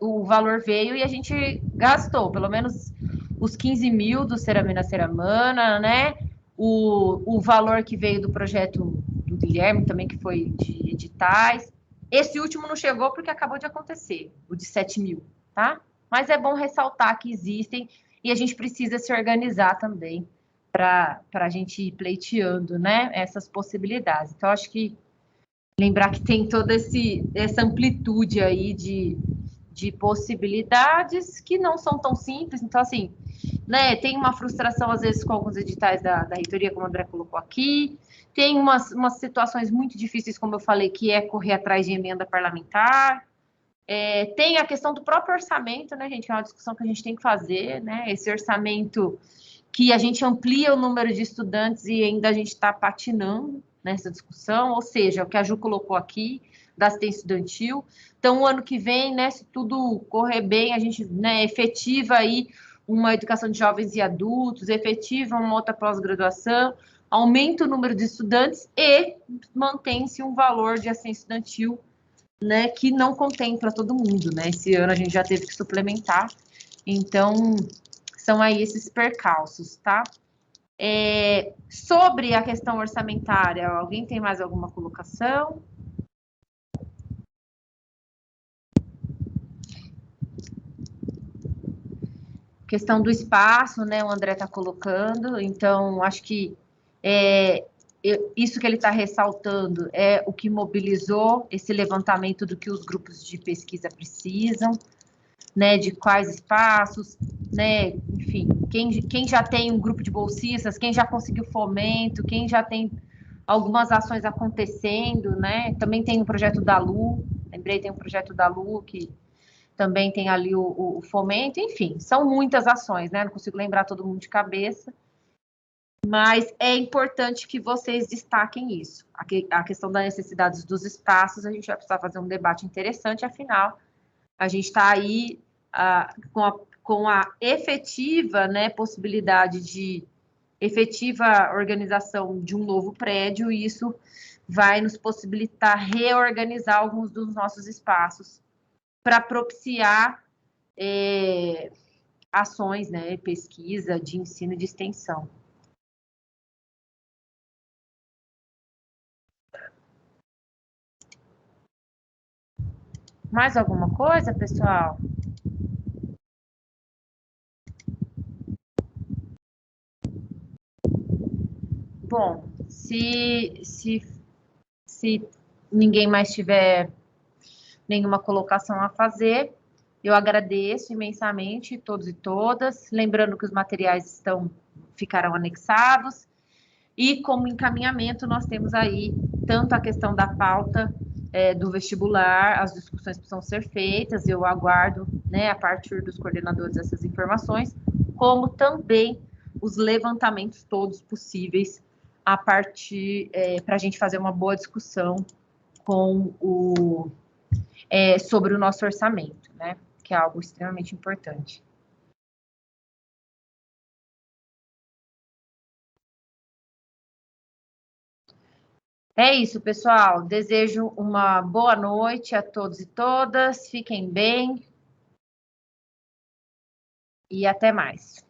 o valor veio e a gente gastou, pelo menos os 15 mil do Ceramina Ceramana, né? O valor que veio do projeto do Guilherme também, que foi de editais. Esse último não chegou porque acabou de acontecer, o de 7 mil, tá? Mas é bom ressaltar que existem e a gente precisa se organizar também para a gente ir pleiteando, né, essas possibilidades. Então, acho que lembrar que tem toda essa amplitude aí de possibilidades que não são tão simples. Então, assim, né, tem uma frustração, às vezes, com alguns editais da reitoria, como o André colocou aqui. Tem umas situações muito difíceis, como eu falei, que é correr atrás de emenda parlamentar. Tem a questão do próprio orçamento, né, gente? É uma discussão que a gente tem que fazer, né? Esse orçamento que a gente amplia o número de estudantes e ainda a gente está patinando nessa discussão, ou seja, o que a Ju colocou aqui, da assistência estudantil. Então, o ano que vem, né, se tudo correr bem, a gente, né, efetiva aí uma educação de jovens e adultos, efetiva uma outra pós-graduação, aumenta o número de estudantes e mantém-se um valor de assistência estudantil, né, que não contempla todo mundo, né? Esse ano a gente já teve que suplementar. Então, são aí esses percalços, tá? Sobre a questão orçamentária, alguém tem mais alguma colocação? Questão do espaço, né? O André está colocando. Então, acho que isso que ele está ressaltando é o que mobilizou esse levantamento do que os grupos de pesquisa precisam, né, de quais espaços, né, enfim, quem já tem um grupo de bolsistas, quem já conseguiu fomento, quem já tem algumas ações acontecendo, né, também tem o projeto da Lu, lembrei, tem o projeto da Lu, que também tem ali o fomento, enfim, são muitas ações, né, não consigo lembrar todo mundo de cabeça, mas é importante que vocês destaquem isso. A questão da necessidade dos espaços, a gente vai precisar fazer um debate interessante, afinal, a gente está aí com a efetiva, né, possibilidade de efetiva organização de um novo prédio, e isso vai nos possibilitar reorganizar alguns dos nossos espaços para propiciar ações, né, pesquisa, de ensino e de extensão. Mais alguma coisa, pessoal? Bom, se ninguém mais tiver nenhuma colocação a fazer, eu agradeço imensamente todos e todas, lembrando que os materiais ficarão anexados, e como encaminhamento nós temos aí tanto a questão da pauta do vestibular, as discussões precisam ser feitas, eu aguardo, né, a partir dos coordenadores essas informações, como também os levantamentos todos possíveis a partir, para a gente fazer uma boa discussão sobre o nosso orçamento, né, que é algo extremamente importante. É isso, pessoal. Desejo uma boa noite a todos e todas. Fiquem bem. E até mais.